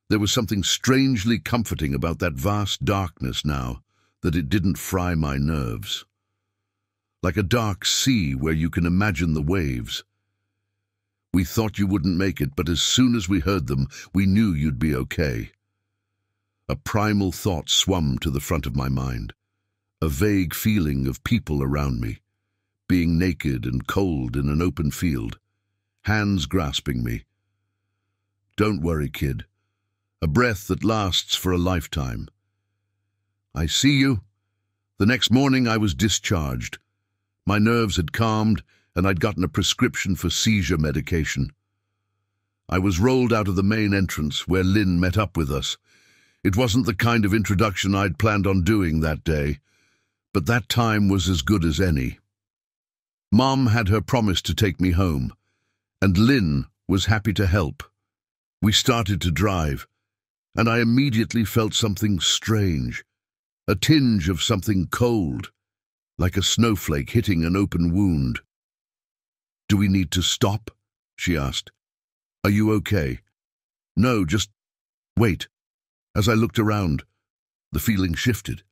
There was something strangely comforting about that vast darkness now, that it didn't fry my nerves. Like a dark sea where you can imagine the waves. We thought you wouldn't make it, but as soon as we heard them, we knew you'd be okay. A primal thought swam to the front of my mind. A vague feeling of people around me, being naked and cold in an open field, hands grasping me. Don't worry, kid. A breath that lasts for a lifetime. I see you. The next morning I was discharged. My nerves had calmed, and I'd gotten a prescription for seizure medication. I was rolled out of the main entrance, where Lynn met up with us. It wasn't the kind of introduction I'd planned on doing that day, but that time was as good as any. Mom had her promise to take me home, and Lynn was happy to help. We started to drive, and I immediately felt something strange, a tinge of something cold, like a snowflake hitting an open wound. "Do we need to stop?" she asked. "Are you okay?" "No, just wait." As I looked around, the feeling shifted,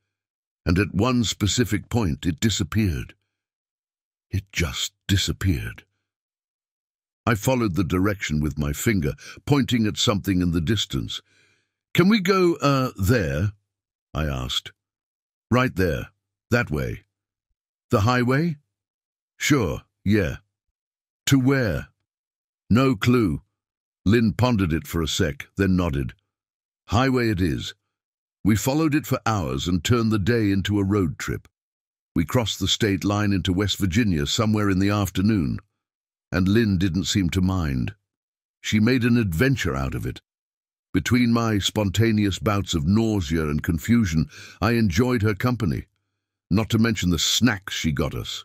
and at one specific point it disappeared. It just disappeared. I followed the direction with my finger, pointing at something in the distance. "Can we go, there?" I asked. "Right there. That way." "The highway?" "Sure, yeah." "To where?" "No clue." Lynn pondered it for a sec, then nodded. "Highway it is." We followed it for hours and turned the day into a road trip. We crossed the state line into West Virginia somewhere in the afternoon, and Lynn didn't seem to mind. She made an adventure out of it. Between my spontaneous bouts of nausea and confusion, I enjoyed her company, not to mention the snacks she got us.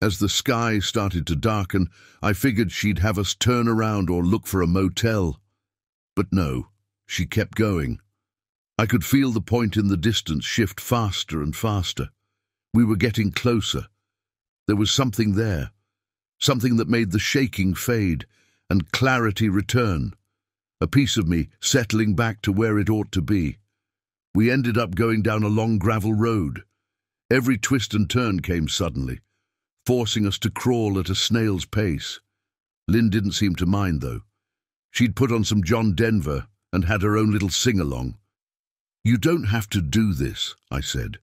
As the sky started to darken, I figured she'd have us turn around or look for a motel. But no, she kept going. I could feel the point in the distance shift faster and faster. We were getting closer. There was something there, something that made the shaking fade and clarity return, a piece of me settling back to where it ought to be. We ended up going down a long gravel road. Every twist and turn came suddenly, forcing us to crawl at a snail's pace. Lynn didn't seem to mind, though. She'd put on some John Denver and had her own little sing-along. "You don't have to do this," I said.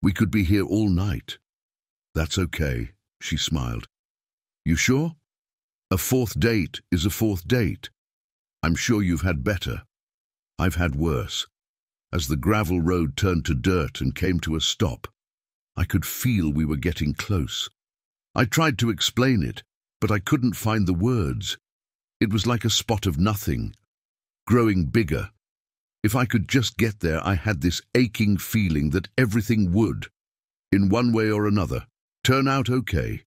"We could be here all night." "That's okay," she smiled. "You sure? A fourth date is a fourth date. I'm sure you've had better. I've had worse." As the gravel road turned to dirt and came to a stop, I could feel we were getting close. I tried to explain it, but I couldn't find the words. It was like a spot of nothing, growing bigger. If I could just get there, I had this aching feeling that everything would, in one way or another, turn out okay.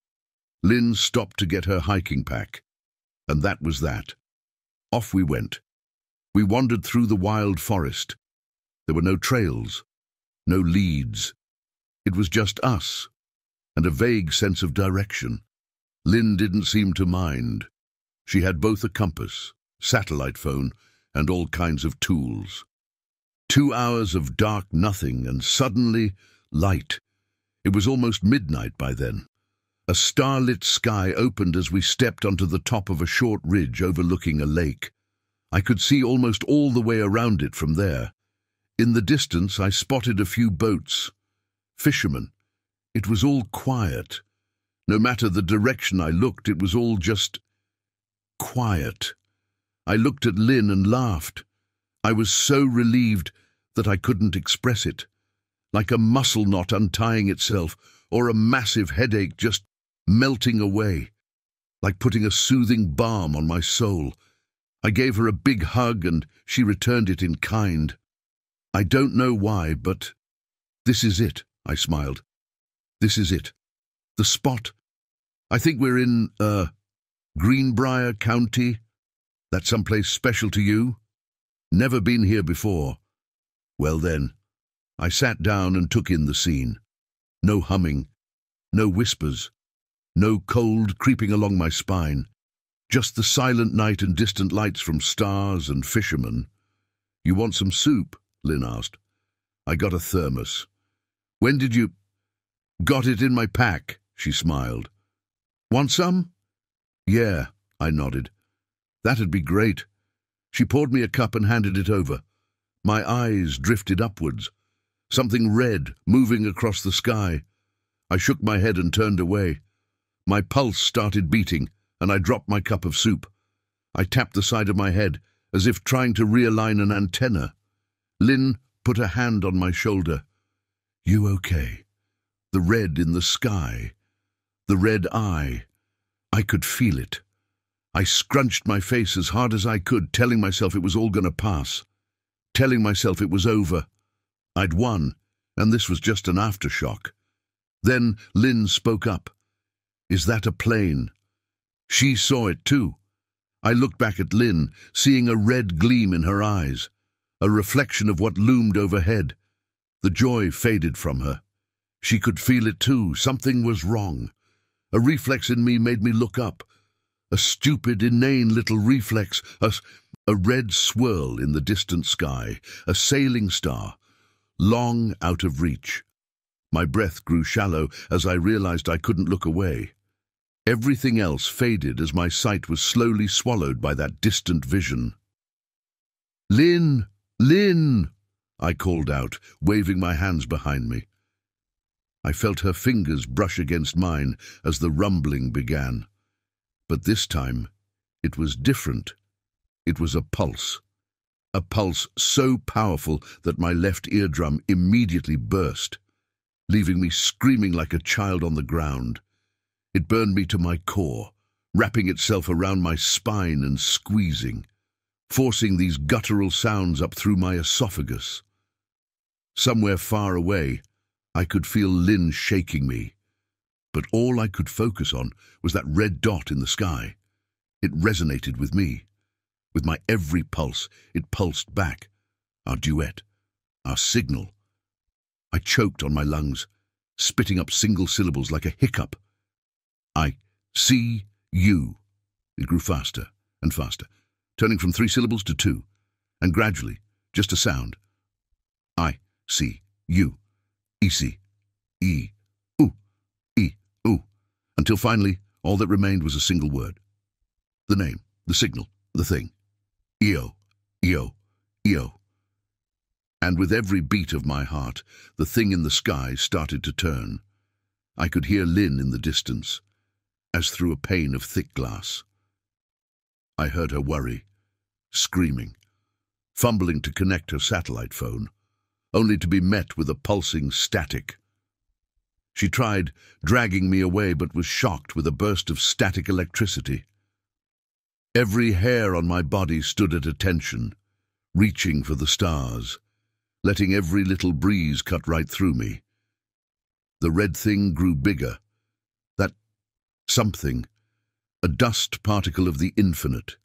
Lynn stopped to get her hiking pack, and that was that. Off we went. We wandered through the wild forest. There were no trails, no leads. It was just us, and a vague sense of direction. Lynn didn't seem to mind. She had both a compass, satellite phone, and all kinds of tools. 2 hours of dark nothing, and suddenly light. It was almost midnight by then. A starlit sky opened as we stepped onto the top of a short ridge overlooking a lake. I could see almost all the way around it from there. In the distance, I spotted a few boats. Fishermen. It was all quiet. No matter the direction I looked, it was all just quiet. I looked at Lynn and laughed. I was so relieved that I couldn't express it, like a muscle knot untying itself, or a massive headache just melting away, like putting a soothing balm on my soul. I gave her a big hug, and she returned it in kind. I don't know why, but this is it, I smiled. This is it. The spot. I think we're in, Greenbrier County. That's someplace special to you? Never been here before. Well then, I sat down and took in the scene. No humming, no whispers, no cold creeping along my spine. Just the silent night and distant lights from stars and fishermen. "You want some soup?" Lynn asked. I got a thermos. When did you... Got it in my pack, she smiled. Want some? Yeah, I nodded. That'd be great. She poured me a cup and handed it over. My eyes drifted upwards. Something red moving across the sky. I shook my head and turned away. My pulse started beating, and I dropped my cup of soup. I tapped the side of my head, as if trying to realign an antenna. Lynn put a hand on my shoulder. You okay? The red in the sky. The red eye. I could feel it. I scrunched my face as hard as I could, telling myself it was all going to pass. Telling myself it was over. I'd won, and this was just an aftershock. Then Lynn spoke up. Is that a plane? She saw it too. I looked back at Lynn, seeing a red gleam in her eyes, a reflection of what loomed overhead. The joy faded from her. She could feel it too. Something was wrong. A reflex in me made me look up. A stupid, inane little reflex, a red swirl in the distant sky, a sailing star, long out of reach. My breath grew shallow as I realized I couldn't look away. Everything else faded as my sight was slowly swallowed by that distant vision. Lynn! Lynn! I called out, waving my hands behind me. I felt her fingers brush against mine as the rumbling began. But this time, it was different. It was a pulse so powerful that my left eardrum immediately burst, leaving me screaming like a child on the ground. It burned me to my core, wrapping itself around my spine and squeezing, forcing these guttural sounds up through my esophagus. Somewhere far away, I could feel Lynn shaking me. But all I could focus on was that red dot in the sky. It resonated with me. With my every pulse, it pulsed back. Our duet. Our signal. I choked on my lungs, spitting up single syllables like a hiccup. I see you. It grew faster and faster, turning from 3 syllables to 2, and gradually, just a sound. I see you. E-C. E. Ooh, until finally all that remained was a single word. The name, the signal, the thing. Eo, Eo, Eo. And with every beat of my heart, the thing in the sky started to turn. I could hear Lynn in the distance, as through a pane of thick glass. I heard her worry, screaming, fumbling to connect her satellite phone, only to be met with a pulsing static. She tried dragging me away, but was shocked with a burst of static electricity. Every hair on my body stood at attention, reaching for the stars, letting every little breeze cut right through me. The red thing grew bigger. That something, a dust particle of the infinite,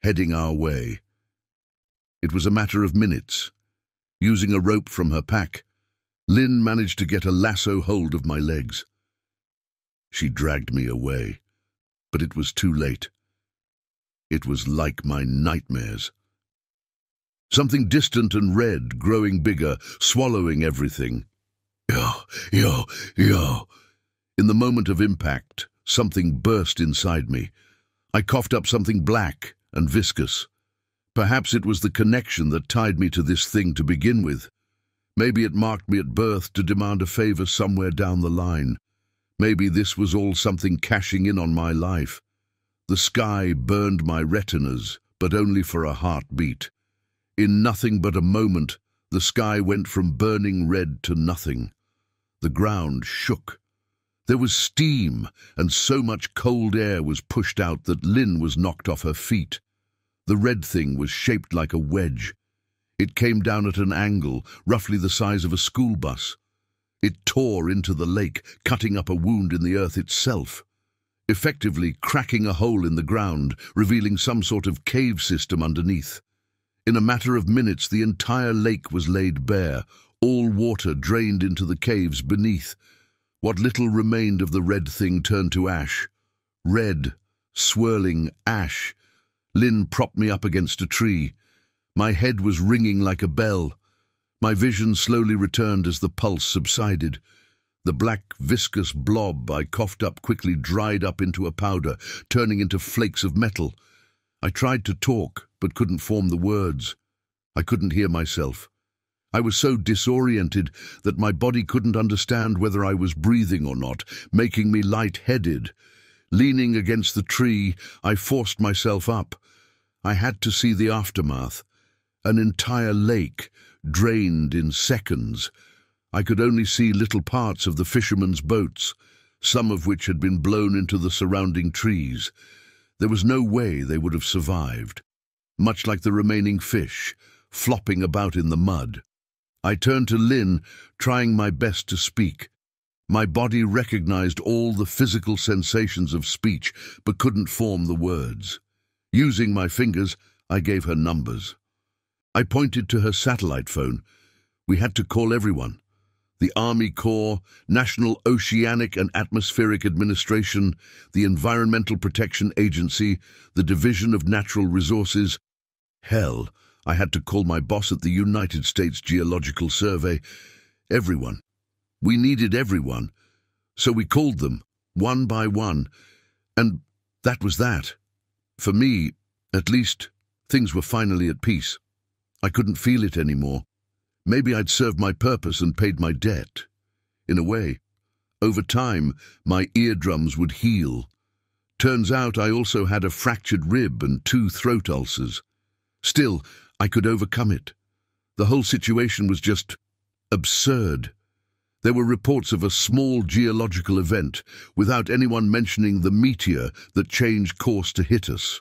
heading our way. It was a matter of minutes. Using a rope from her pack, Lynn managed to get a lasso hold of my legs. She dragged me away, but it was too late. It was like my nightmares. Something distant and red, growing bigger, swallowing everything. Yo. In the moment of impact, something burst inside me. I coughed up something black and viscous. Perhaps it was the connection that tied me to this thing to begin with. Maybe it marked me at birth to demand a favor somewhere down the line. Maybe this was all something cashing in on my life. The sky burned my retinas, but only for a heartbeat. In nothing but a moment, the sky went from burning red to nothing. The ground shook. There was steam, and so much cold air was pushed out that Lynn was knocked off her feet. The red thing was shaped like a wedge. It came down at an angle, roughly the size of a school bus. It tore into the lake, cutting up a wound in the earth itself, effectively cracking a hole in the ground, revealing some sort of cave system underneath. In a matter of minutes, the entire lake was laid bare. All water drained into the caves beneath. What little remained of the red thing turned to ash. Red, swirling ash. Lynn propped me up against a tree. My head was ringing like a bell. My vision slowly returned as the pulse subsided. The black, viscous blob I coughed up quickly dried up into a powder, turning into flakes of metal. I tried to talk, but couldn't form the words. I couldn't hear myself. I was so disoriented that my body couldn't understand whether I was breathing or not, making me light-headed. Leaning against the tree, I forced myself up. I had to see the aftermath. An entire lake, drained in seconds. I could only see little parts of the fishermen's boats, some of which had been blown into the surrounding trees. There was no way they would have survived, much like the remaining fish, flopping about in the mud. I turned to Lynn, trying my best to speak. My body recognized all the physical sensations of speech, but couldn't form the words. Using my fingers, I gave her numbers. I pointed to her satellite phone. We had to call everyone. The Army Corps, National Oceanic and Atmospheric Administration, the Environmental Protection Agency, the Division of Natural Resources. Hell, I had to call my boss at the United States Geological Survey. Everyone. We needed everyone. So we called them, one by one. And that was that. For me, at least, things were finally at peace. I couldn't feel it anymore. Maybe I'd served my purpose and paid my debt. In a way. Over time, my eardrums would heal. Turns out I also had a fractured rib and 2 throat ulcers. Still, I could overcome it. The whole situation was just absurd. There were reports of a small geological event, without anyone mentioning the meteor that changed course to hit us.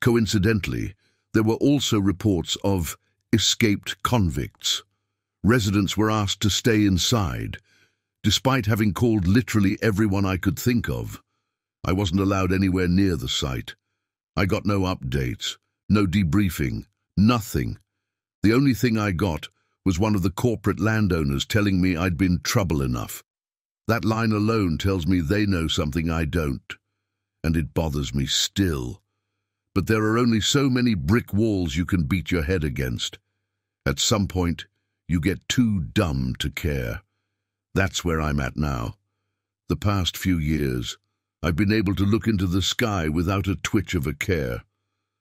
Coincidentally, there were also reports of escaped convicts. Residents were asked to stay inside. Despite having called literally everyone I could think of, I wasn't allowed anywhere near the site. I got no updates, no debriefing, nothing. The only thing I got was one of the corporate landowners telling me I'd been trouble enough. That line alone tells me they know something I don't, and it bothers me still. But there are only so many brick walls you can beat your head against. At some point, you get too dumb to care. That's where I'm at now. The past few years, I've been able to look into the sky without a twitch of a care.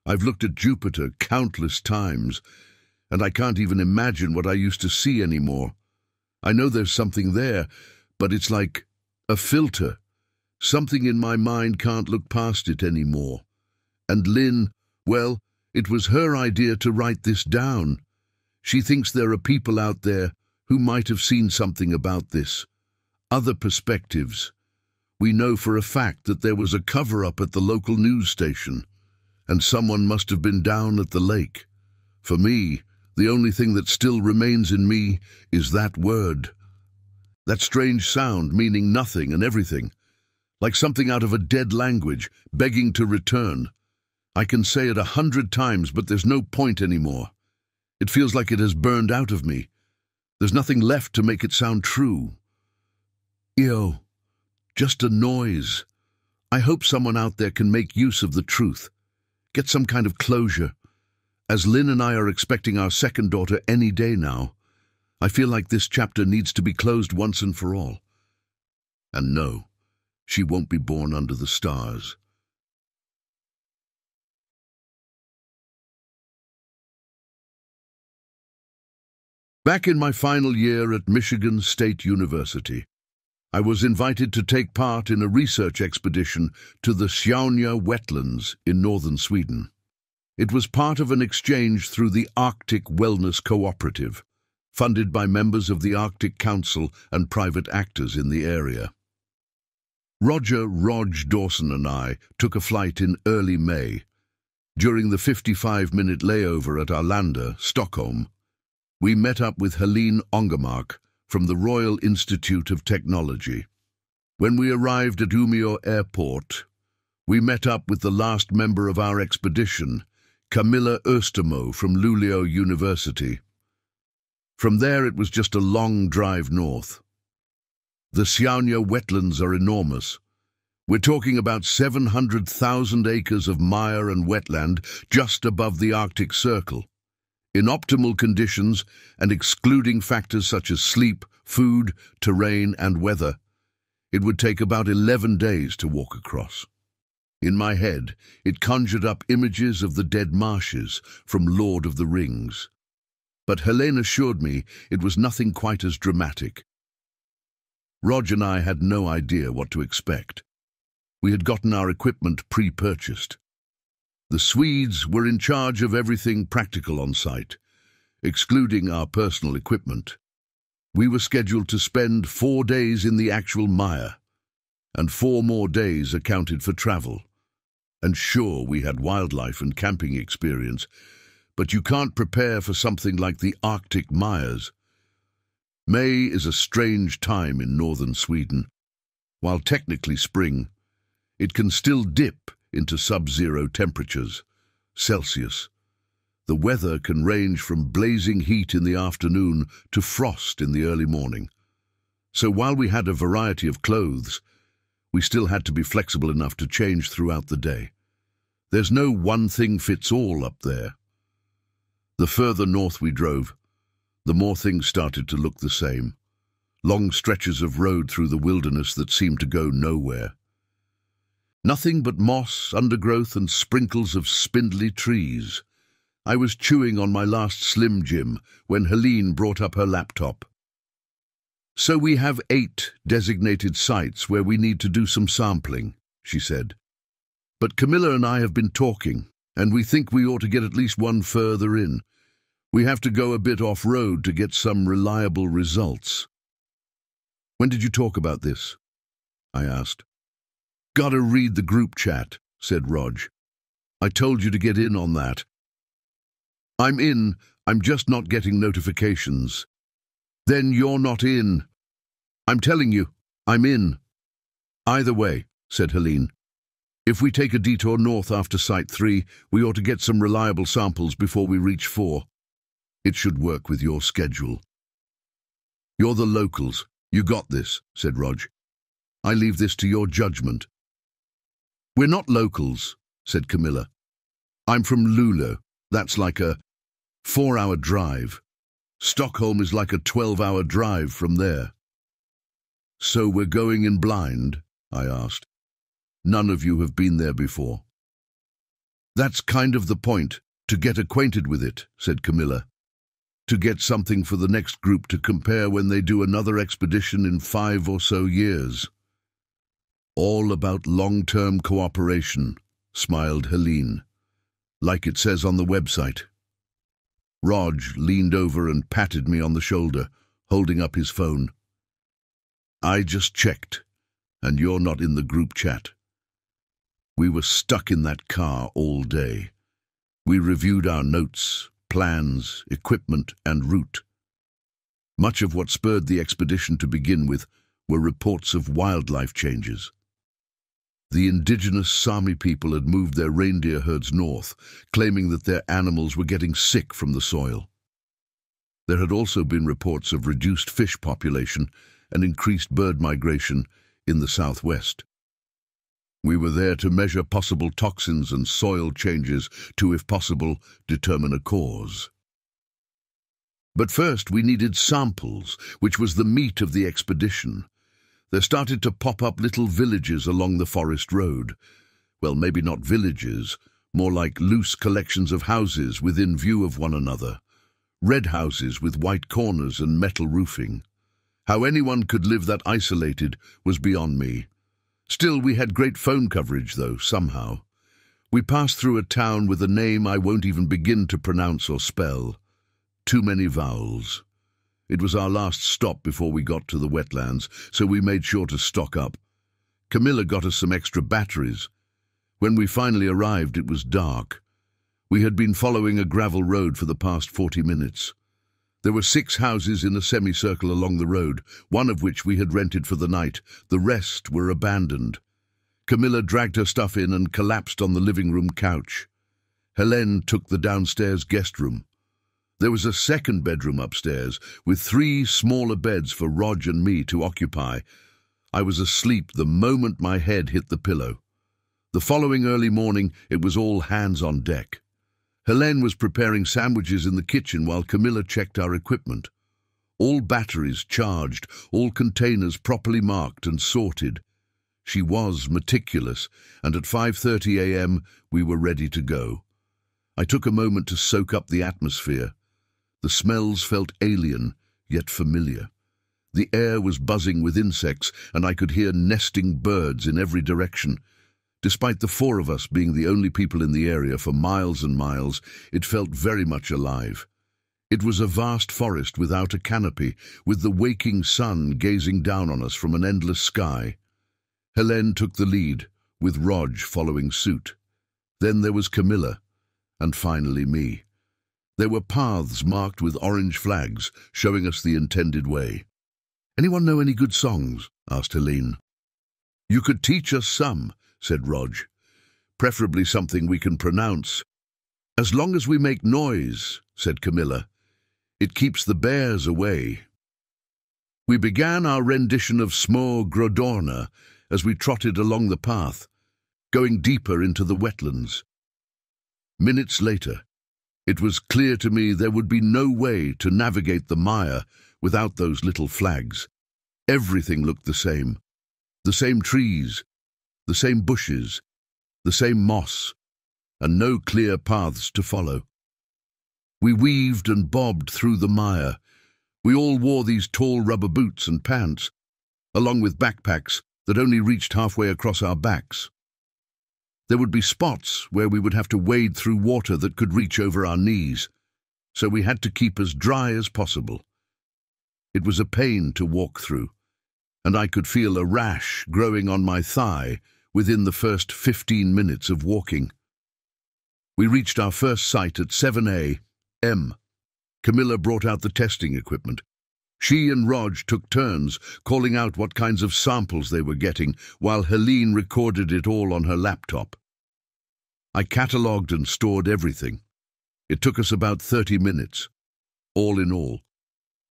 I've looked at Jupiter countless times, and I can't even imagine what I used to see anymore. I know there's something there, but it's like a filter. Something in my mind can't look past it anymore. And Lynn, well, it was her idea to write this down. She thinks there are people out there who might have seen something about this. Other perspectives. We know for a fact that there was a cover-up at the local news station, and someone must have been down at the lake. For me, the only thing that still remains in me is that word. That strange sound meaning nothing and everything, like something out of a dead language, begging to return. I can say it 100 times, but there's no point anymore. It feels like it has burned out of me. There's nothing left to make it sound true. Ew, just a noise. I hope someone out there can make use of the truth. Get some kind of closure. As Lynn and I are expecting our second daughter any day now, I feel like this chapter needs to be closed once and for all. And no, she won't be born under the stars. Back in my final year at Michigan State University, I was invited to take part in a research expedition to the Sjaunja wetlands in northern Sweden. It was part of an exchange through the Arctic Wellness Cooperative, funded by members of the Arctic Council and private actors in the area. Roger "Rog" Dawson and I took a flight in early May. During the 55-minute layover at Arlanda, Stockholm, we met up with Helene Ångermark from the Royal Institute of Technology. When we arrived at Umeå Airport, we met up with the last member of our expedition, Camilla Östermo from Luleå University. From there it was just a long drive north. The Sjaunja wetlands are enormous. We're talking about 700,000 acres of mire and wetland just above the Arctic Circle. In optimal conditions and excluding factors such as sleep, food, terrain, and weather, it would take about 11 days to walk across. In my head, it conjured up images of the dead marshes from Lord of the Rings. But Helene assured me it was nothing quite as dramatic. Rog and I had no idea what to expect. We had gotten our equipment pre-purchased. The Swedes were in charge of everything practical on site, excluding our personal equipment. We were scheduled to spend 4 days in the actual mire, and 4 more days accounted for travel. And sure, we had wildlife and camping experience, but you can't prepare for something like the Arctic mires. May is a strange time in northern Sweden. While technically spring, it can still dip into sub-zero temperatures, Celsius. The weather can range from blazing heat in the afternoon to frost in the early morning. So while we had a variety of clothes, we still had to be flexible enough to change throughout the day. There's no one thing fits all up there. The further north we drove, the more things started to look the same. Long stretches of road through the wilderness that seemed to go nowhere. Nothing but moss, undergrowth, and sprinkles of spindly trees. I was chewing on my last Slim Jim when Helene brought up her laptop. So we have 8 designated sites where we need to do some sampling, she said. But Camilla and I have been talking, and we think we ought to get at least one further in. We have to go a bit off-road to get some reliable results. When did you talk about this? I asked. Gotta read the group chat, said Rog. I told you to get in on that. I'm in, I'm just not getting notifications. Then you're not in. I'm telling you, I'm in. Either way, said Helene. If we take a detour north after Site 3, we ought to get some reliable samples before we reach 4. It should work with your schedule. You're the locals. You got this, said Rog. I leave this to your judgment. We're not locals, said Camilla. I'm from Luleå. That's like a 4-hour drive. Stockholm is like a 12-hour drive from there. So we're going in blind? I asked. None of you have been there before. That's kind of the point, to get acquainted with it, said Camilla. To get something for the next group to compare when they do another expedition in 5 or so years. All about long-term cooperation, smiled Helene, like it says on the website. Rog leaned over and patted me on the shoulder, holding up his phone. I just checked, and you're not in the group chat. We were stuck in that car all day. We reviewed our notes, plans, equipment, and route. Much of what spurred the expedition to begin with were reports of wildlife changes. The indigenous Sami people had moved their reindeer herds north, claiming that their animals were getting sick from the soil. There had also been reports of reduced fish population and increased bird migration in the southwest. We were there to measure possible toxins and soil changes to, if possible, determine a cause. But first we needed samples, which was the meat of the expedition. There started to pop up little villages along the forest road. Well, maybe not villages, more like loose collections of houses within view of one another. Red houses with white corners and metal roofing. How anyone could live that isolated was beyond me. Still, we had great phone coverage, though, somehow. We passed through a town with a name I won't even begin to pronounce or spell. Too many vowels. It was our last stop before we got to the wetlands, so we made sure to stock up. Camilla got us some extra batteries. When we finally arrived, it was dark. We had been following a gravel road for the past 40 minutes. There were 6 houses in a semicircle along the road, one of which we had rented for the night. The rest were abandoned. Camilla dragged her stuff in and collapsed on the living room couch. Helene took the downstairs guest room. There was a second bedroom upstairs, with 3 smaller beds for Rog and me to occupy. I was asleep the moment my head hit the pillow. The following early morning, it was all hands on deck. Helene was preparing sandwiches in the kitchen while Camilla checked our equipment. All batteries charged, all containers properly marked and sorted. She was meticulous, and at 5:30 a.m. we were ready to go. I took a moment to soak up the atmosphere. The smells felt alien, yet familiar. The air was buzzing with insects, and I could hear nesting birds in every direction. Despite the four of us being the only people in the area for miles and miles, it felt very much alive. It was a vast forest without a canopy, with the waking sun gazing down on us from an endless sky. Helene took the lead, with Rog following suit. Then there was Camilla, and finally me. There were paths marked with orange flags, showing us the intended way. "Anyone know any good songs?" asked Helene. "You could teach us some," said Rog. "Preferably something we can pronounce." "As long as we make noise," said Camilla. "It keeps the bears away." We began our rendition of Små Grodorna as we trotted along the path, going deeper into the wetlands. Minutes later, it was clear to me there would be no way to navigate the mire without those little flags. Everything looked the same trees, the same bushes, the same moss, and no clear paths to follow. We weaved and bobbed through the mire. We all wore these tall rubber boots and pants, along with backpacks that only reached halfway across our backs. There would be spots where we would have to wade through water that could reach over our knees, so we had to keep as dry as possible. It was a pain to walk through, and I could feel a rash growing on my thigh within the first 15 minutes of walking. We reached our first site at 7 a.m. Camilla brought out the testing equipment. She and Rog took turns calling out what kinds of samples they were getting, while Helene recorded it all on her laptop. I catalogued and stored everything. It took us about 30 minutes, all in all.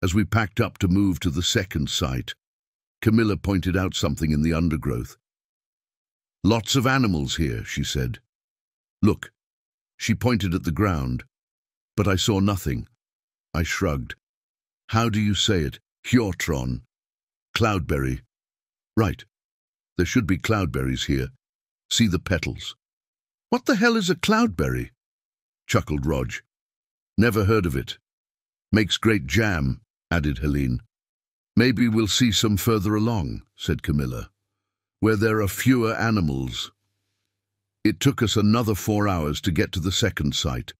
As we packed up to move to the second site, Camilla pointed out something in the undergrowth. "Lots of animals here," she said. "Look." She pointed at the ground, but I saw nothing. I shrugged. "How do you say it?" "Hjortron. Cloudberry." "Right. There should be cloudberries here. See the petals." "What the hell is a cloudberry?" chuckled Rog. "Never heard of it." "Makes great jam," added Helene. "Maybe we'll see some further along," said Camilla, "where there are fewer animals." It took us another 4 hours to get to the second site.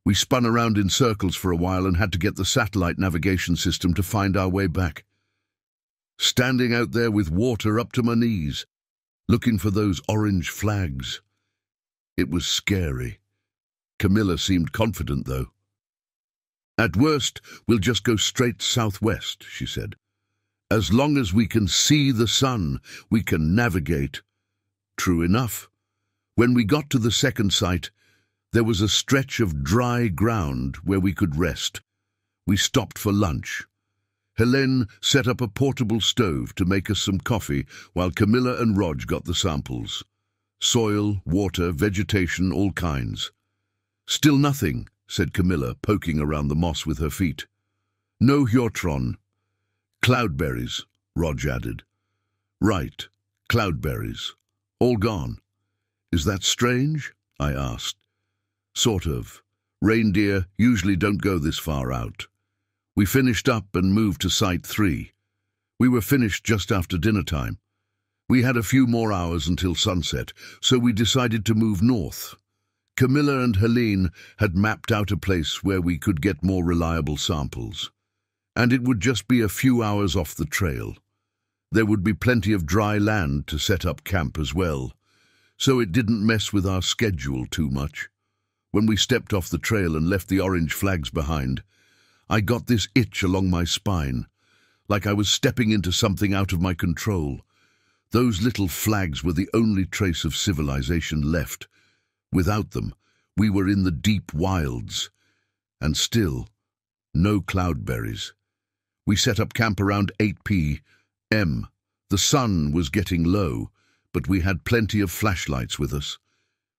We spun around in circles for a while and had to get the satellite navigation system to find our way back. Standing out there with water up to my knees, looking for those orange flags. It was scary. Camilla seemed confident, though. "At worst, we'll just go straight southwest," she said. "As long as we can see the sun, we can navigate." True enough. When we got to the second site, there was a stretch of dry ground where we could rest. We stopped for lunch. Helene set up a portable stove to make us some coffee while Camilla and Rog got the samples. Soil, water, vegetation, all kinds. "Still nothing," said Camilla, poking around the moss with her feet. "No Hjortron." "Cloudberries," Rog added. "Right, cloudberries. All gone." "Is that strange?" I asked. "Sort of. Reindeer usually don't go this far out." We finished up and moved to Site 3. We were finished just after dinner time. We had a few more hours until sunset, so we decided to move north. Camilla and Helene had mapped out a place where we could get more reliable samples. And it would just be a few hours off the trail. There would be plenty of dry land to set up camp as well, so it didn't mess with our schedule too much. When we stepped off the trail and left the orange flags behind, I got this itch along my spine, like I was stepping into something out of my control. Those little flags were the only trace of civilization left. Without them, we were in the deep wilds. And still, no cloudberries. We set up camp around 8 p.m. The sun was getting low, but we had plenty of flashlights with us.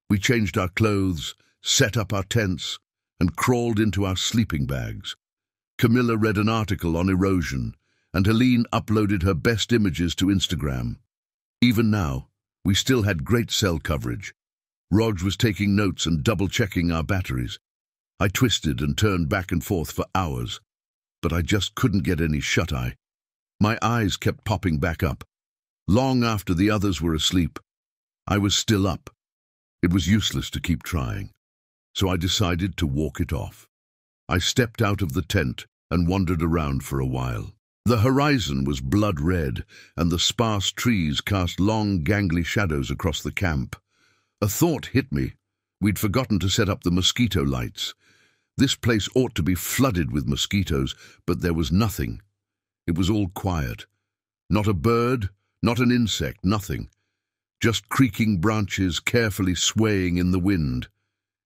We changed our clothes, set up our tents, and crawled into our sleeping bags. Camilla read an article on erosion, and Helene uploaded her best images to Instagram. Even now, we still had great cell coverage. Rog was taking notes and double-checking our batteries. I twisted and turned back and forth for hours, but I just couldn't get any shut-eye. My eyes kept popping back up. Long after the others were asleep, I was still up. It was useless to keep trying, so I decided to walk it off. I stepped out of the tent and wandered around for a while. The horizon was blood red, and the sparse trees cast long, gangly shadows across the camp. A thought hit me. We'd forgotten to set up the mosquito lights. This place ought to be flooded with mosquitoes, but there was nothing. It was all quiet. Not a bird, not an insect, nothing. Just creaking branches carefully swaying in the wind.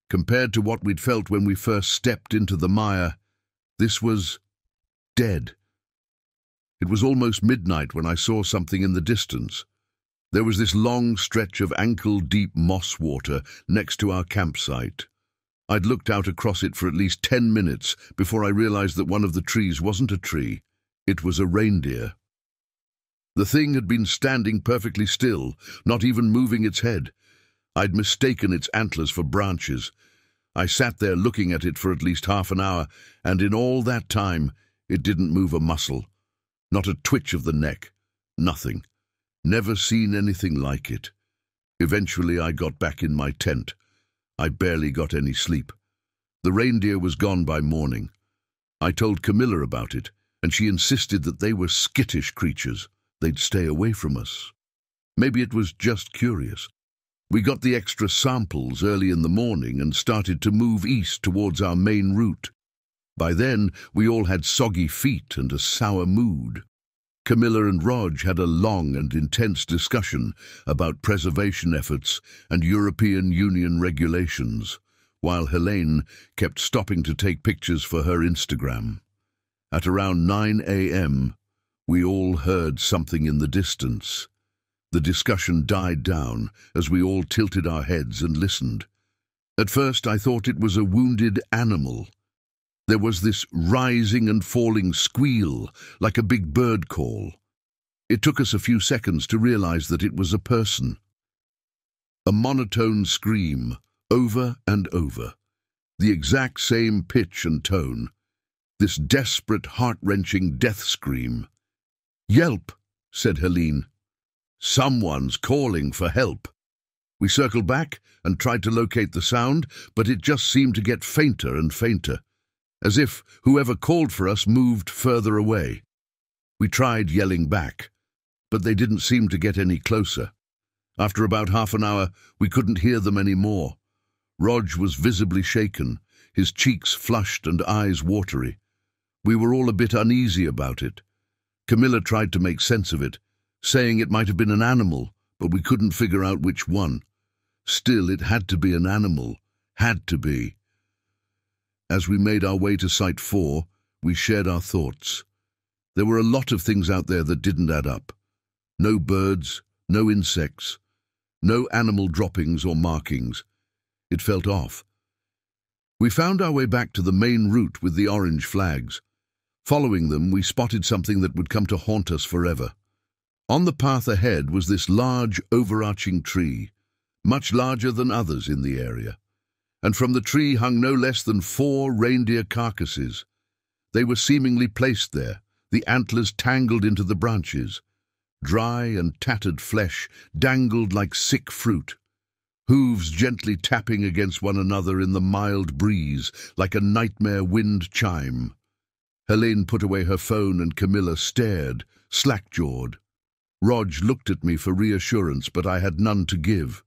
Compared to what we'd felt when we first stepped into the mire, this was dead. It was almost midnight when I saw something in the distance. There was this long stretch of ankle-deep moss water next to our campsite. I'd looked out across it for at least 10 minutes before I realized that one of the trees wasn't a tree. It was a reindeer. The thing had been standing perfectly still, not even moving its head. I'd mistaken its antlers for branches. I sat there looking at it for at least half an hour, and in all that time, it didn't move a muscle. Not a twitch of the neck. Nothing. Never seen anything like it. Eventually I got back in my tent. I barely got any sleep. The reindeer was gone by morning. I told Camilla about it, and she insisted that they were skittish creatures. They'd stay away from us. Maybe it was just curious. We got the extra samples early in the morning and started to move east towards our main route. By then, we all had soggy feet and a sour mood. Camilla and Rog had a long and intense discussion about preservation efforts and European Union regulations, while Helene kept stopping to take pictures for her Instagram. At around 9 a.m., we all heard something in the distance. The discussion died down as we all tilted our heads and listened. At first I thought it was a wounded animal. There was this rising and falling squeal, like a big bird call. It took us a few seconds to realize that it was a person. A monotone scream, over and over. The exact same pitch and tone. This desperate, heart-wrenching death scream. "Yelp," said Helene. "Someone's calling for help." We circled back and tried to locate the sound, but it just seemed to get fainter and fainter, as if whoever called for us moved further away. We tried yelling back, but they didn't seem to get any closer. After about half an hour, we couldn't hear them any more. Rog was visibly shaken, his cheeks flushed and eyes watery. We were all a bit uneasy about it. Camilla tried to make sense of it, saying it might have been an animal, but we couldn't figure out which one. Still, it had to be an animal. Had to be. As we made our way to Site 4, we shared our thoughts. There were a lot of things out there that didn't add up. No birds, no insects, no animal droppings or markings. It felt off. We found our way back to the main route with the orange flags. Following them, we spotted something that would come to haunt us forever. On the path ahead was this large, overarching tree, much larger than others in the area. And from the tree hung no less than 4 reindeer carcasses. They were seemingly placed there, the antlers tangled into the branches. Dry and tattered flesh dangled like sick fruit, hooves gently tapping against one another in the mild breeze like a nightmare wind chime. Helene put away her phone and Camilla stared, slack-jawed. Rog looked at me for reassurance, but I had none to give.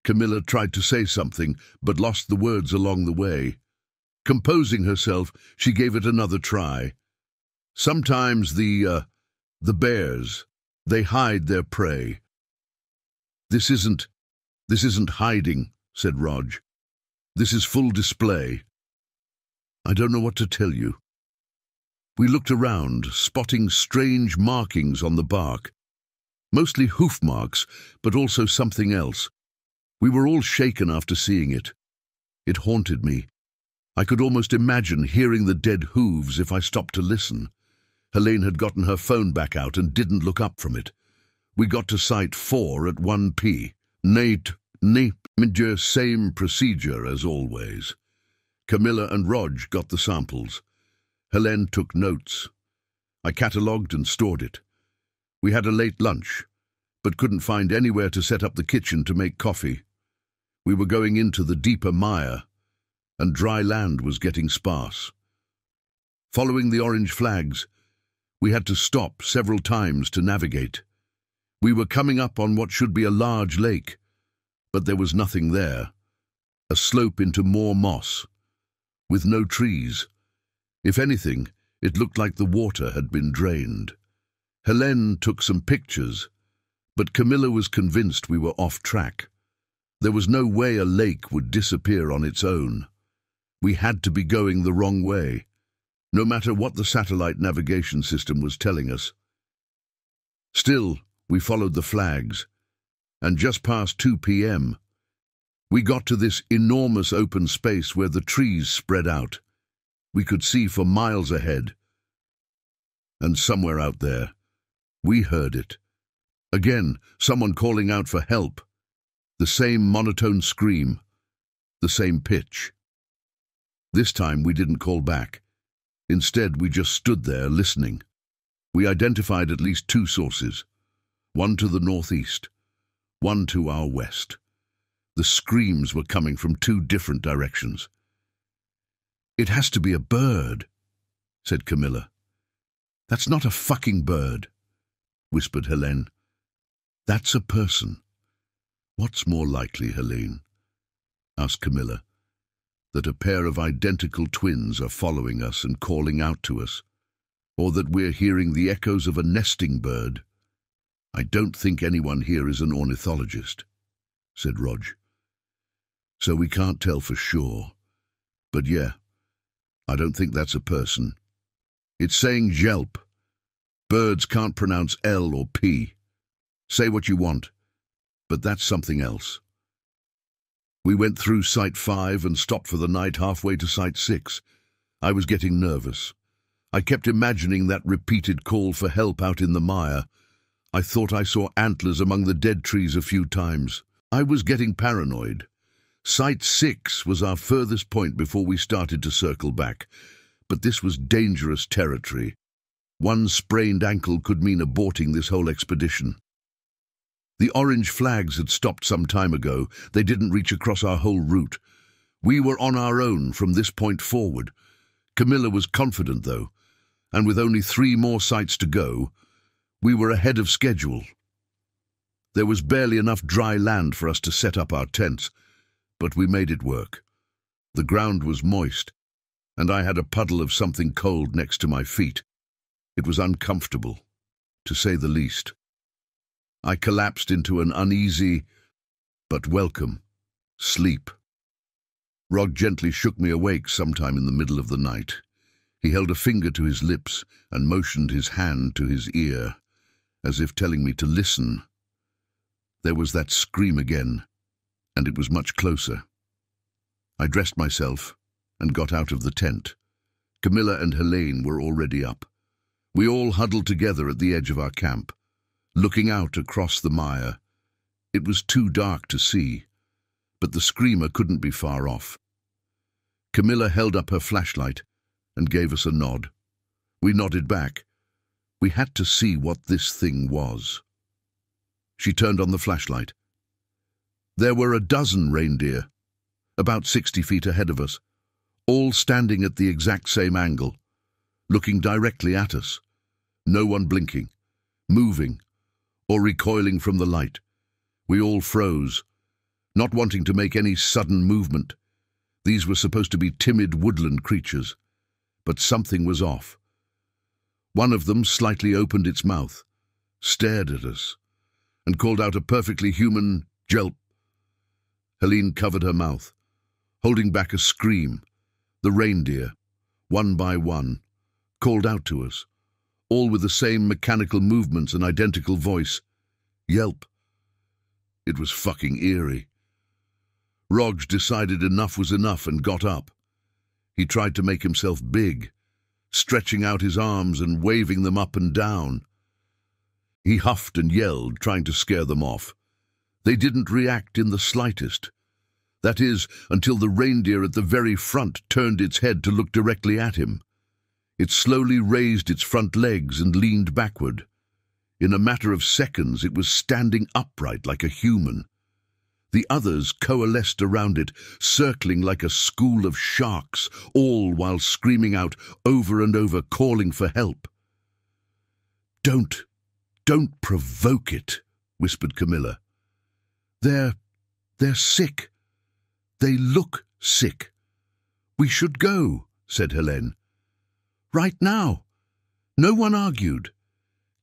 Camilla tried to say something, but lost the words along the way. Composing herself, she gave it another try. "Sometimes the bears, they hide their prey." This isn't hiding," said Rog. "This is full display. I don't know what to tell you." We looked around, spotting strange markings on the bark. Mostly hoof marks, but also something else. We were all shaken after seeing it. It haunted me. I could almost imagine hearing the dead hooves if I stopped to listen. Helene had gotten her phone back out and didn't look up from it. We got to Site 4 at 1 p. Same procedure as always. Camilla and Rog got the samples. Helene took notes. I catalogued and stored it. We had a late lunch, but couldn't find anywhere to set up the kitchen to make coffee. We were going into the deeper mire, and dry land was getting sparse. Following the orange flags, we had to stop several times to navigate. We were coming up on what should be a large lake, but there was nothing there. A slope into more moss, with no trees. If anything, it looked like the water had been drained. Helene took some pictures, but Camilla was convinced we were off track. There was no way a lake would disappear on its own. We had to be going the wrong way, no matter what the satellite navigation system was telling us. Still, we followed the flags, and just past 2 p.m., we got to this enormous open space where the trees spread out. We could see for miles ahead. And somewhere out there, we heard it. Again, someone calling out for help. The same monotone scream, the same pitch. This time we didn't call back. Instead, we just stood there listening. We identified at least 2 sources, one to the northeast, one to our west. The screams were coming from 2 different directions. "It has to be a bird," said Camilla. "That's not a fucking bird," whispered Helene. "That's a person." "What's more likely, Helene?" asked Camilla. "That a pair of identical twins are following us and calling out to us, or that we're hearing the echoes of a nesting bird?" "I don't think anyone here is an ornithologist," said Rog. "So we can't tell for sure. But yeah, I don't think that's a person. It's saying yelp. Birds can't pronounce L or P. Say what you want, but that's something else." We went through Site 5 and stopped for the night halfway to Site 6. I was getting nervous. I kept imagining that repeated call for help out in the mire. I thought I saw antlers among the dead trees a few times. I was getting paranoid. Site 6 was our furthest point before we started to circle back, but this was dangerous territory. One sprained ankle could mean aborting this whole expedition. The orange flags had stopped some time ago. They didn't reach across our whole route. We were on our own from this point forward. Camilla was confident, though, and with only 3 more sites to go, we were ahead of schedule. There was barely enough dry land for us to set up our tents, but we made it work. The ground was moist, and I had a puddle of something cold next to my feet. It was uncomfortable, to say the least. I collapsed into an uneasy, but welcome, sleep. Rog gently shook me awake sometime in the middle of the night. He held a finger to his lips and motioned his hand to his ear, as if telling me to listen. There was that scream again, and it was much closer. I dressed myself and got out of the tent. Camilla and Helene were already up. We all huddled together at the edge of our camp, looking out across the mire. It was too dark to see, but the screamer couldn't be far off. Camilla held up her flashlight and gave us a nod. We nodded back. We had to see what this thing was. She turned on the flashlight. There were a dozen reindeer, about 60 feet ahead of us, all standing at the exact same angle, looking directly at us. No one blinking, moving, or recoiling from the light. We all froze, not wanting to make any sudden movement. These were supposed to be timid woodland creatures, but something was off. One of them slightly opened its mouth, stared at us, and called out a perfectly human yelp. Helene covered her mouth, holding back a scream. The reindeer, one by one, called out to us, all with the same mechanical movements and identical voice. Yelp. It was fucking eerie. Rog decided enough was enough and got up. He tried to make himself big, stretching out his arms and waving them up and down. He huffed and yelled, trying to scare them off. They didn't react in the slightest. That is, until the reindeer at the very front turned its head to look directly at him. It slowly raised its front legs and leaned backward. In a matter of seconds, it was standing upright like a human. The others coalesced around it, circling like a school of sharks, all while screaming out over and over, calling for help. Don't provoke it," whispered Camilla. They're sick. They look sick. We should go," said Helene. "Right now." No one argued.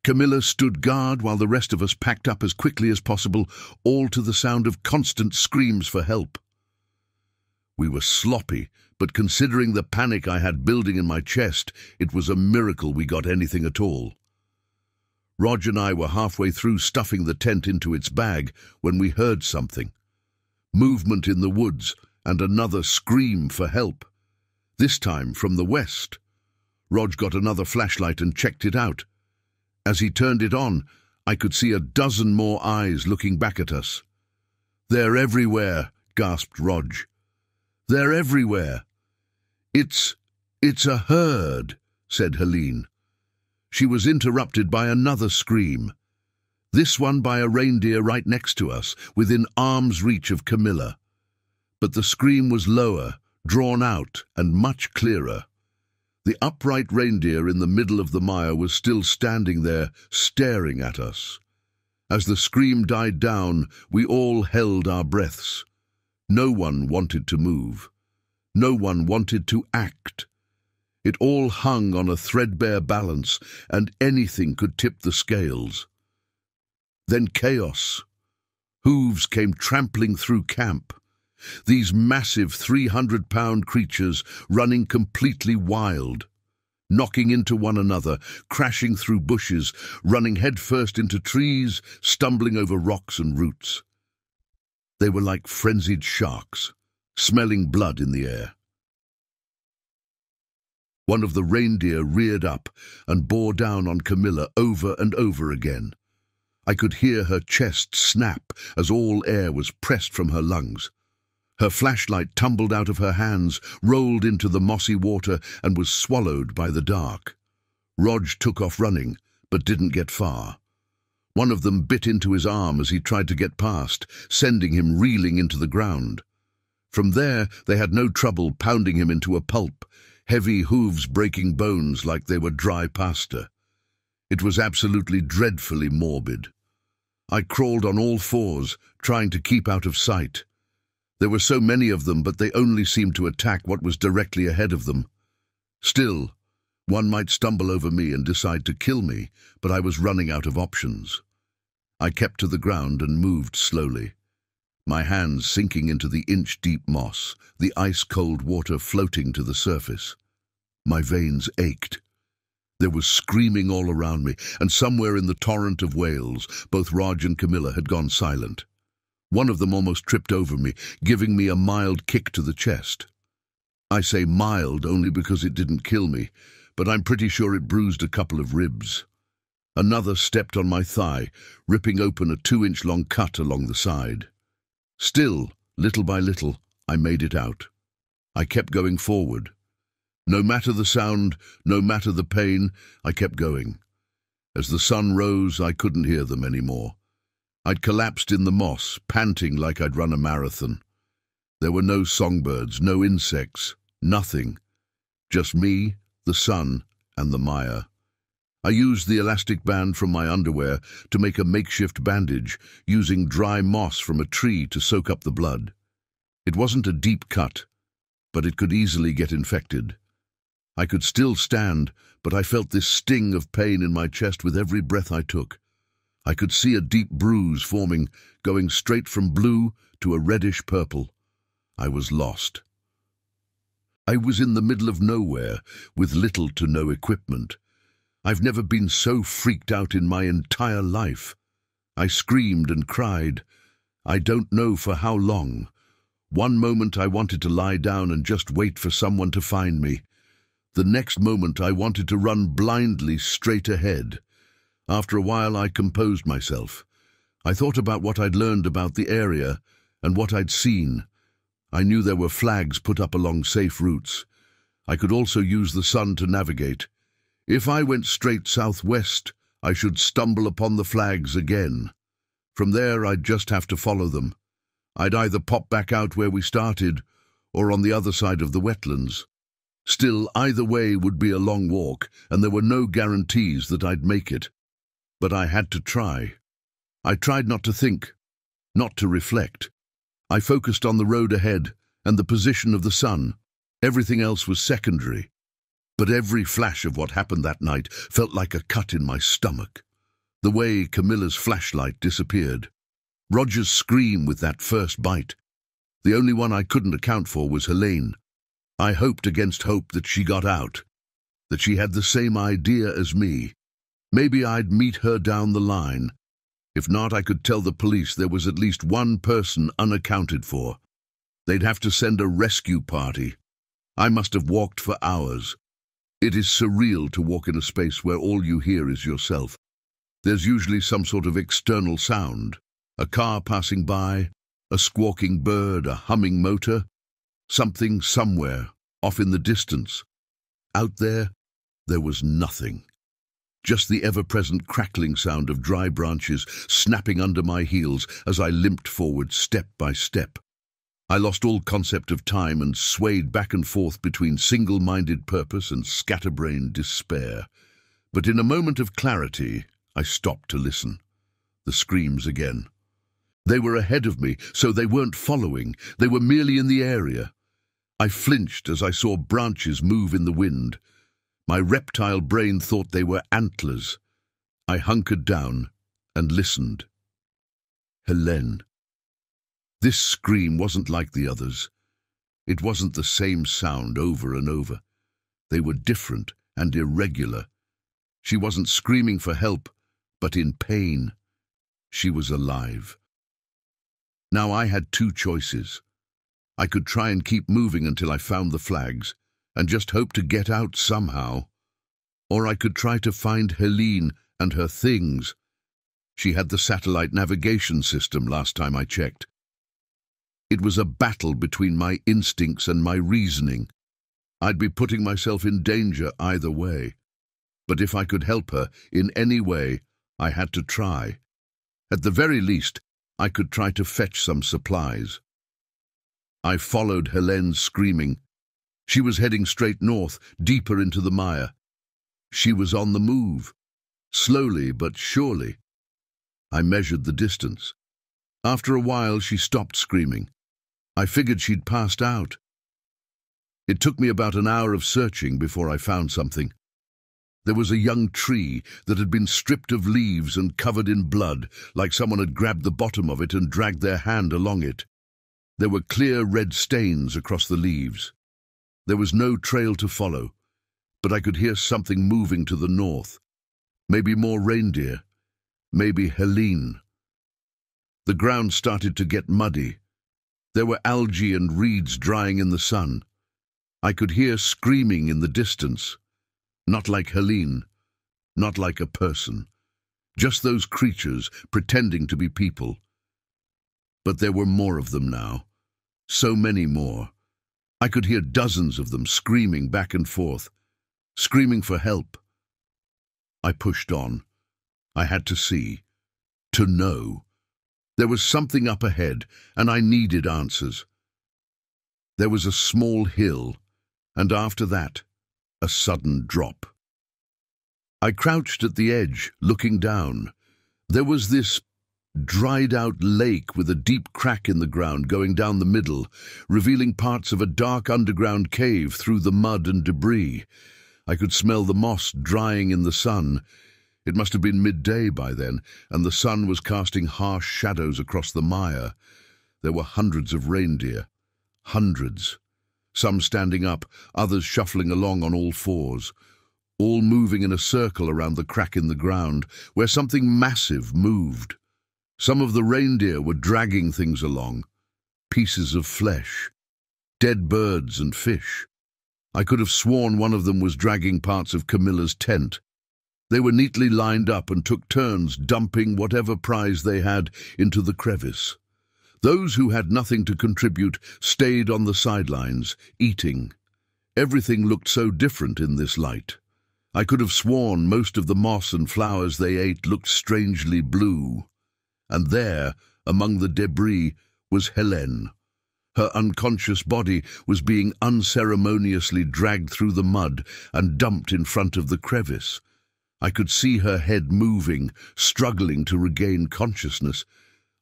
Camilla stood guard while the rest of us packed up as quickly as possible, all to the sound of constant screams for help. We were sloppy, but considering the panic I had building in my chest, it was a miracle we got anything at all. Rog and I were halfway through stuffing the tent into its bag when we heard something. Movement in the woods and another scream for help. This time from the west. Rog got another flashlight and checked it out. As he turned it on, I could see a dozen more eyes looking back at us. "They're everywhere," gasped Rog. "They're everywhere." It's a herd," said Helene. She was interrupted by another scream. This one by a reindeer right next to us, within arm's reach of Camilla. But the scream was lower, drawn out, and much clearer. The upright reindeer in the middle of the mire was still standing there, staring at us. As the scream died down, we all held our breaths. No one wanted to move. No one wanted to act. It all hung on a threadbare balance, and anything could tip the scales. Then chaos. Hooves came trampling through camp. These massive 300-pound creatures running completely wild, knocking into one another, crashing through bushes, running headfirst into trees, stumbling over rocks and roots. They were like frenzied sharks, smelling blood in the air. One of the reindeer reared up and bore down on Camilla over and over again. I could hear her chest snap as all air was pressed from her lungs. Her flashlight tumbled out of her hands, rolled into the mossy water, and was swallowed by the dark. Rog took off running, but didn't get far. One of them bit into his arm as he tried to get past, sending him reeling into the ground. From there, they had no trouble pounding him into a pulp, heavy hooves breaking bones like they were dry pasta. It was absolutely dreadfully morbid. I crawled on all fours, trying to keep out of sight. There were so many of them, but they only seemed to attack what was directly ahead of them. Still, one might stumble over me and decide to kill me, but I was running out of options. I kept to the ground and moved slowly, my hands sinking into the inch-deep moss, the ice-cold water floating to the surface. My veins ached. There was screaming all around me, and somewhere in the torrent of wails, both Rog and Camilla had gone silent. One of them almost tripped over me, giving me a mild kick to the chest. I say mild only because it didn't kill me, but I'm pretty sure it bruised a couple of ribs. Another stepped on my thigh, ripping open a 2-inch-long cut along the side. Still, little by little, I made it out. I kept going forward. No matter the sound, no matter the pain, I kept going. As the sun rose, I couldn't hear them anymore. I'd collapsed in the moss, panting like I'd run a marathon. There were no songbirds, no insects, nothing. Just me, the sun, and the mire. I used the elastic band from my underwear to make a makeshift bandage, using dry moss from a tree to soak up the blood. It wasn't a deep cut, but it could easily get infected. I could still stand, but I felt this sting of pain in my chest with every breath I took. I could see a deep bruise forming, going straight from blue to a reddish purple. I was lost. I was in the middle of nowhere, with little to no equipment. I've never been so freaked out in my entire life. I screamed and cried. I don't know for how long. One moment I wanted to lie down and just wait for someone to find me. The next moment I wanted to run blindly straight ahead. After a while I composed myself. I thought about what I'd learned about the area and what I'd seen. I knew there were flags put up along safe routes. I could also use the sun to navigate. If I went straight southwest, I should stumble upon the flags again. From there, I'd just have to follow them. I'd either pop back out where we started or on the other side of the wetlands. Still, either way would be a long walk, and there were no guarantees that I'd make it. But I had to try. I tried not to think, not to reflect. I focused on the road ahead and the position of the sun. Everything else was secondary. But every flash of what happened that night felt like a cut in my stomach. The way Camilla's flashlight disappeared. Roger's scream with that first bite. The only one I couldn't account for was Helene. I hoped against hope that she got out, that she had the same idea as me. Maybe I'd meet her down the line. If not, I could tell the police there was at least one person unaccounted for. They'd have to send a rescue party. I must have walked for hours. It is surreal to walk in a space where all you hear is yourself. There's usually some sort of external sound. A car passing by, a squawking bird, a humming motor. Something somewhere, off in the distance. Out there was nothing. Just the ever-present crackling sound of dry branches snapping under my heels as I limped forward step by step. I lost all concept of time and swayed back and forth between single-minded purpose and scatterbrained despair. But in a moment of clarity, I stopped to listen. The screams again. They were ahead of me, so they weren't following. They were merely in the area. I flinched as I saw branches move in the wind. My reptile brain thought they were antlers. I hunkered down and listened. Helene. This scream wasn't like the others. It wasn't the same sound over and over. They were different and irregular. She wasn't screaming for help, but in pain. She was alive. Now I had two choices. I could try and keep moving until I found the flags, and just hope to get out somehow. Or I could try to find Helene and her things. She had the satellite navigation system last time I checked. It was a battle between my instincts and my reasoning. I'd be putting myself in danger either way. But if I could help her in any way, I had to try. At the very least, I could try to fetch some supplies. I followed Helene's screaming. She was heading straight north, deeper into the mire. She was on the move, slowly but surely. I measured the distance. After a while, she stopped screaming. I figured she'd passed out. It took me about an hour of searching before I found something. There was a young tree that had been stripped of leaves and covered in blood, like someone had grabbed the bottom of it and dragged their hand along it. There were clear red stains across the leaves. There was no trail to follow, but I could hear something moving to the north. Maybe more reindeer. Maybe Helene. The ground started to get muddy. There were algae and reeds drying in the sun. I could hear screaming in the distance. Not like Helene, not like a person. Just those creatures pretending to be people. But there were more of them now. So many more. I could hear dozens of them screaming back and forth, screaming for help. I pushed on. I had to see, to know. There was something up ahead, and I needed answers. There was a small hill, and after that, a sudden drop. I crouched at the edge, looking down. There was this dried-out lake with a deep crack in the ground going down the middle, revealing parts of a dark underground cave through the mud and debris. I could smell the moss drying in the sun. It must have been midday by then, and the sun was casting harsh shadows across the mire. There were hundreds of reindeer. Hundreds. Some standing up, others shuffling along on all fours, all moving in a circle around the crack in the ground, where something massive moved. Some of the reindeer were dragging things along. pieces of flesh, dead birds and fish. I could have sworn one of them was dragging parts of Camilla's tent. They were neatly lined up and took turns dumping whatever prize they had into the crevice. Those who had nothing to contribute stayed on the sidelines, eating. Everything looked so different in this light. I could have sworn most of the moss and flowers they ate looked strangely blue. And there, among the debris, was Helene. Her unconscious body was being unceremoniously dragged through the mud and dumped in front of the crevice. I could see her head moving, struggling to regain consciousness.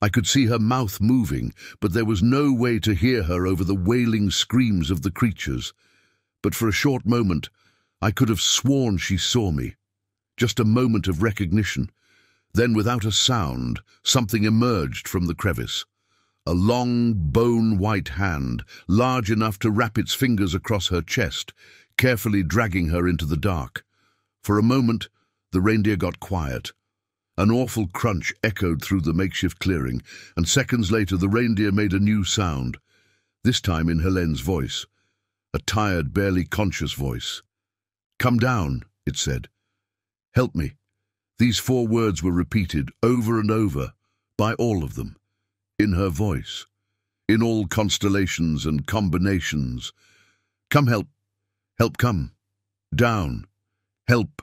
I could see her mouth moving, but there was no way to hear her over the wailing screams of the creatures. But for a short moment, I could have sworn she saw me. Just a moment of recognition. Then, without a sound, something emerged from the crevice. A long, bone-white hand, large enough to wrap its fingers across her chest, carefully dragging her into the dark. For a moment, the reindeer got quiet. An awful crunch echoed through the makeshift clearing, and seconds later the reindeer made a new sound, this time in Helene's voice, a tired, barely conscious voice. "Come down," it said. "Help me." These 4 words were repeated over and over, by all of them, in her voice, in all constellations and combinations. "Come help, help come, down, help,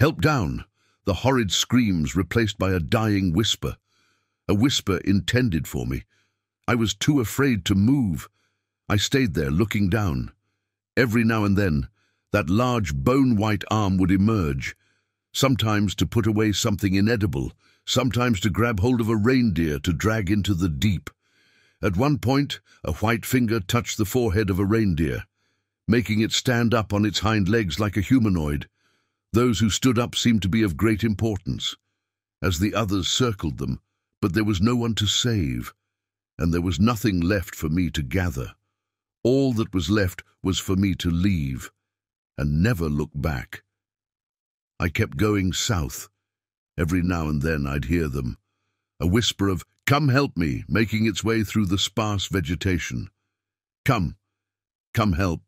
help down." The horrid screams replaced by a dying whisper, a whisper intended for me. I was too afraid to move. I stayed there looking down. Every now and then, that large bone-white arm would emerge, sometimes to put away something inedible, sometimes to grab hold of a reindeer to drag into the deep. At one point, a white finger touched the forehead of a reindeer, making it stand up on its hind legs like a humanoid. Those who stood up seemed to be of great importance, as the others circled them, but there was no one to save, and there was nothing left for me to gather. All that was left was for me to leave, and never look back. I kept going south. Every now and then I'd hear them, a whisper of, "Come help me," making its way through the sparse vegetation. Come help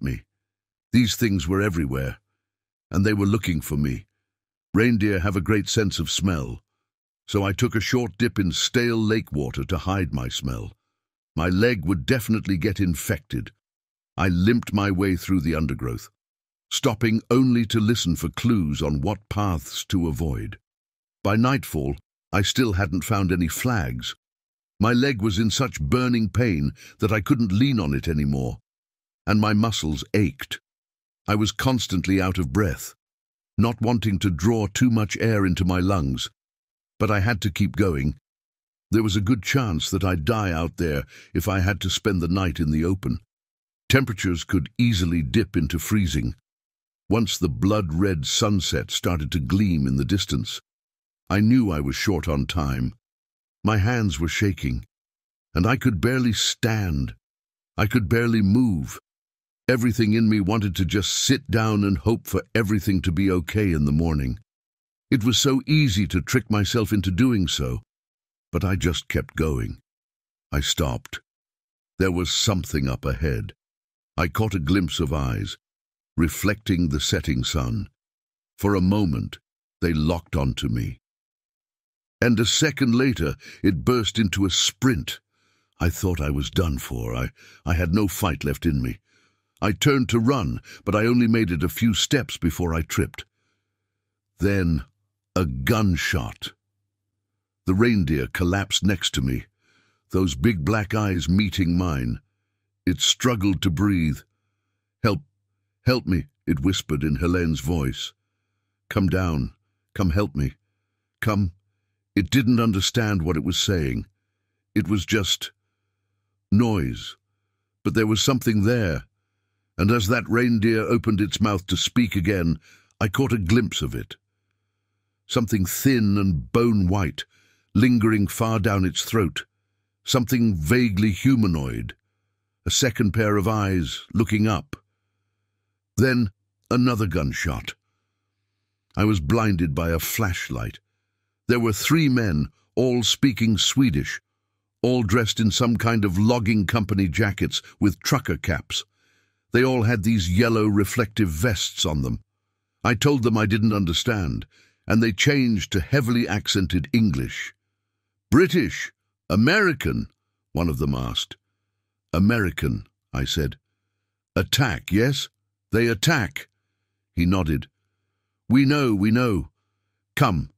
me. These things were everywhere, and they were looking for me. Reindeer have a great sense of smell, so I took a short dip in stale lake water to hide my smell. My leg would definitely get infected. I limped my way through the undergrowth, stopping only to listen for clues on what paths to avoid. By nightfall, I still hadn't found any flags. My leg was in such burning pain that I couldn't lean on it anymore, and my muscles ached. I was constantly out of breath, not wanting to draw too much air into my lungs, but I had to keep going. There was a good chance that I'd die out there if I had to spend the night in the open. Temperatures could easily dip into freezing. Once the blood-red sunset started to gleam in the distance, I knew I was short on time. My hands were shaking, and I could barely stand. I could barely move. Everything in me wanted to just sit down and hope for everything to be okay in the morning. It was so easy to trick myself into doing so, but I just kept going. I stopped. There was something up ahead. I caught a glimpse of eyes, reflecting the setting sun. For a moment, they locked onto me. And a second later, it burst into a sprint. I thought I was done for. I had no fight left in me. I turned to run, but I only made it a few steps before I tripped. Then, a gunshot. The reindeer collapsed next to me, those big black eyes meeting mine. It struggled to breathe. Help me," it whispered in Helene's voice. "Come down. Come help me. Come." It didn't understand what it was saying. It was just noise. But there was something there, and as that reindeer opened its mouth to speak again, I caught a glimpse of it. Something thin and bone-white, lingering far down its throat. Something vaguely humanoid. A second pair of eyes, looking up. Then another gunshot. I was blinded by a flashlight. There were 3 men, all speaking Swedish, all dressed in some kind of logging company jackets with trucker caps. They all had these yellow reflective vests on them. I told them I didn't understand, and they changed to heavily accented English. "British, American?" one of them asked. "American," I said. "Attack, yes? They attack." He nodded. We know. Come."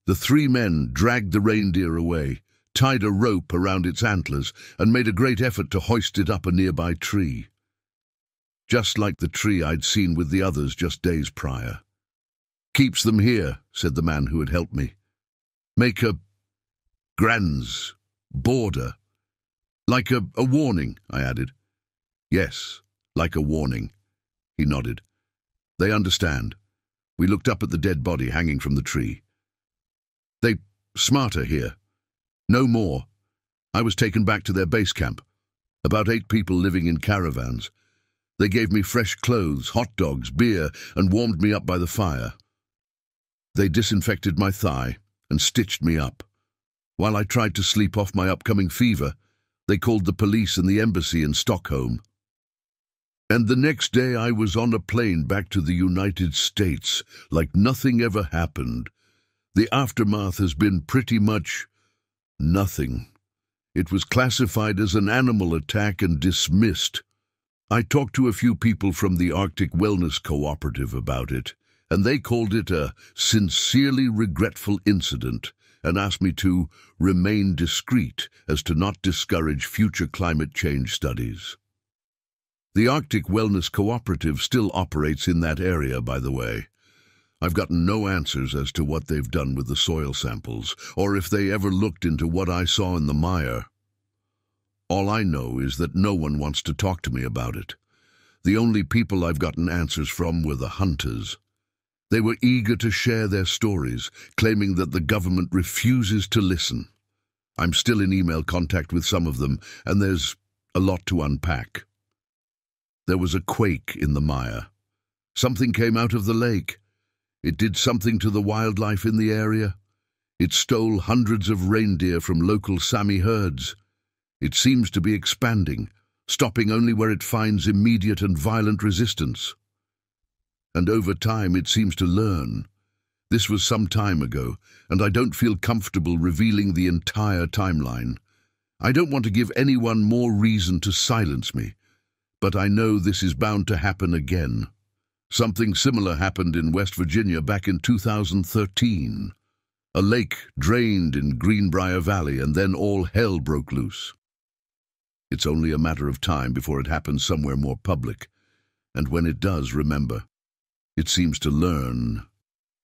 The three men dragged the reindeer away, tied a rope around its antlers, and made a great effort to hoist it up a nearby tree. Just like the tree I'd seen with the others just days prior. "Keeps them here," said the man who had helped me. "Make a Grans border. Like a warning," I added. "Yes, like a warning." He nodded. "They understand." We looked up at the dead body hanging from the tree. "They smarter here. No more." I was taken back to their base camp. About 8 people living in caravans. They gave me fresh clothes, hot dogs, beer, and warmed me up by the fire. They disinfected my thigh and stitched me up. While I tried to sleep off my upcoming fever, they called the police and the embassy in Stockholm. And the next day I was on a plane back to the United States, like nothing ever happened. The aftermath has been pretty much nothing. It was classified as an animal attack and dismissed. I talked to a few people from the Arctic Wellness Cooperative about it, and they called it a sincerely regretful incident and asked me to remain discreet as to not discourage future climate change studies. The Arctic Wellness Cooperative still operates in that area, by the way. I've gotten no answers as to what they've done with the soil samples, or if they ever looked into what I saw in the mire. All I know is that no one wants to talk to me about it. The only people I've gotten answers from were the hunters. They were eager to share their stories, claiming that the government refuses to listen. I'm still in email contact with some of them, and there's a lot to unpack. There was a quake in the mire. Something came out of the lake. It did something to the wildlife in the area. It stole hundreds of reindeer from local Sami herds. It seems to be expanding, stopping only where it finds immediate and violent resistance. And over time it seems to learn. This was some time ago, and I don't feel comfortable revealing the entire timeline. I don't want to give anyone more reason to silence me, but I know this is bound to happen again. Something similar happened in West Virginia back in 2013. A lake drained in Greenbrier Valley, and then all hell broke loose. It's only a matter of time before it happens somewhere more public, and when it does, remember, it seems to learn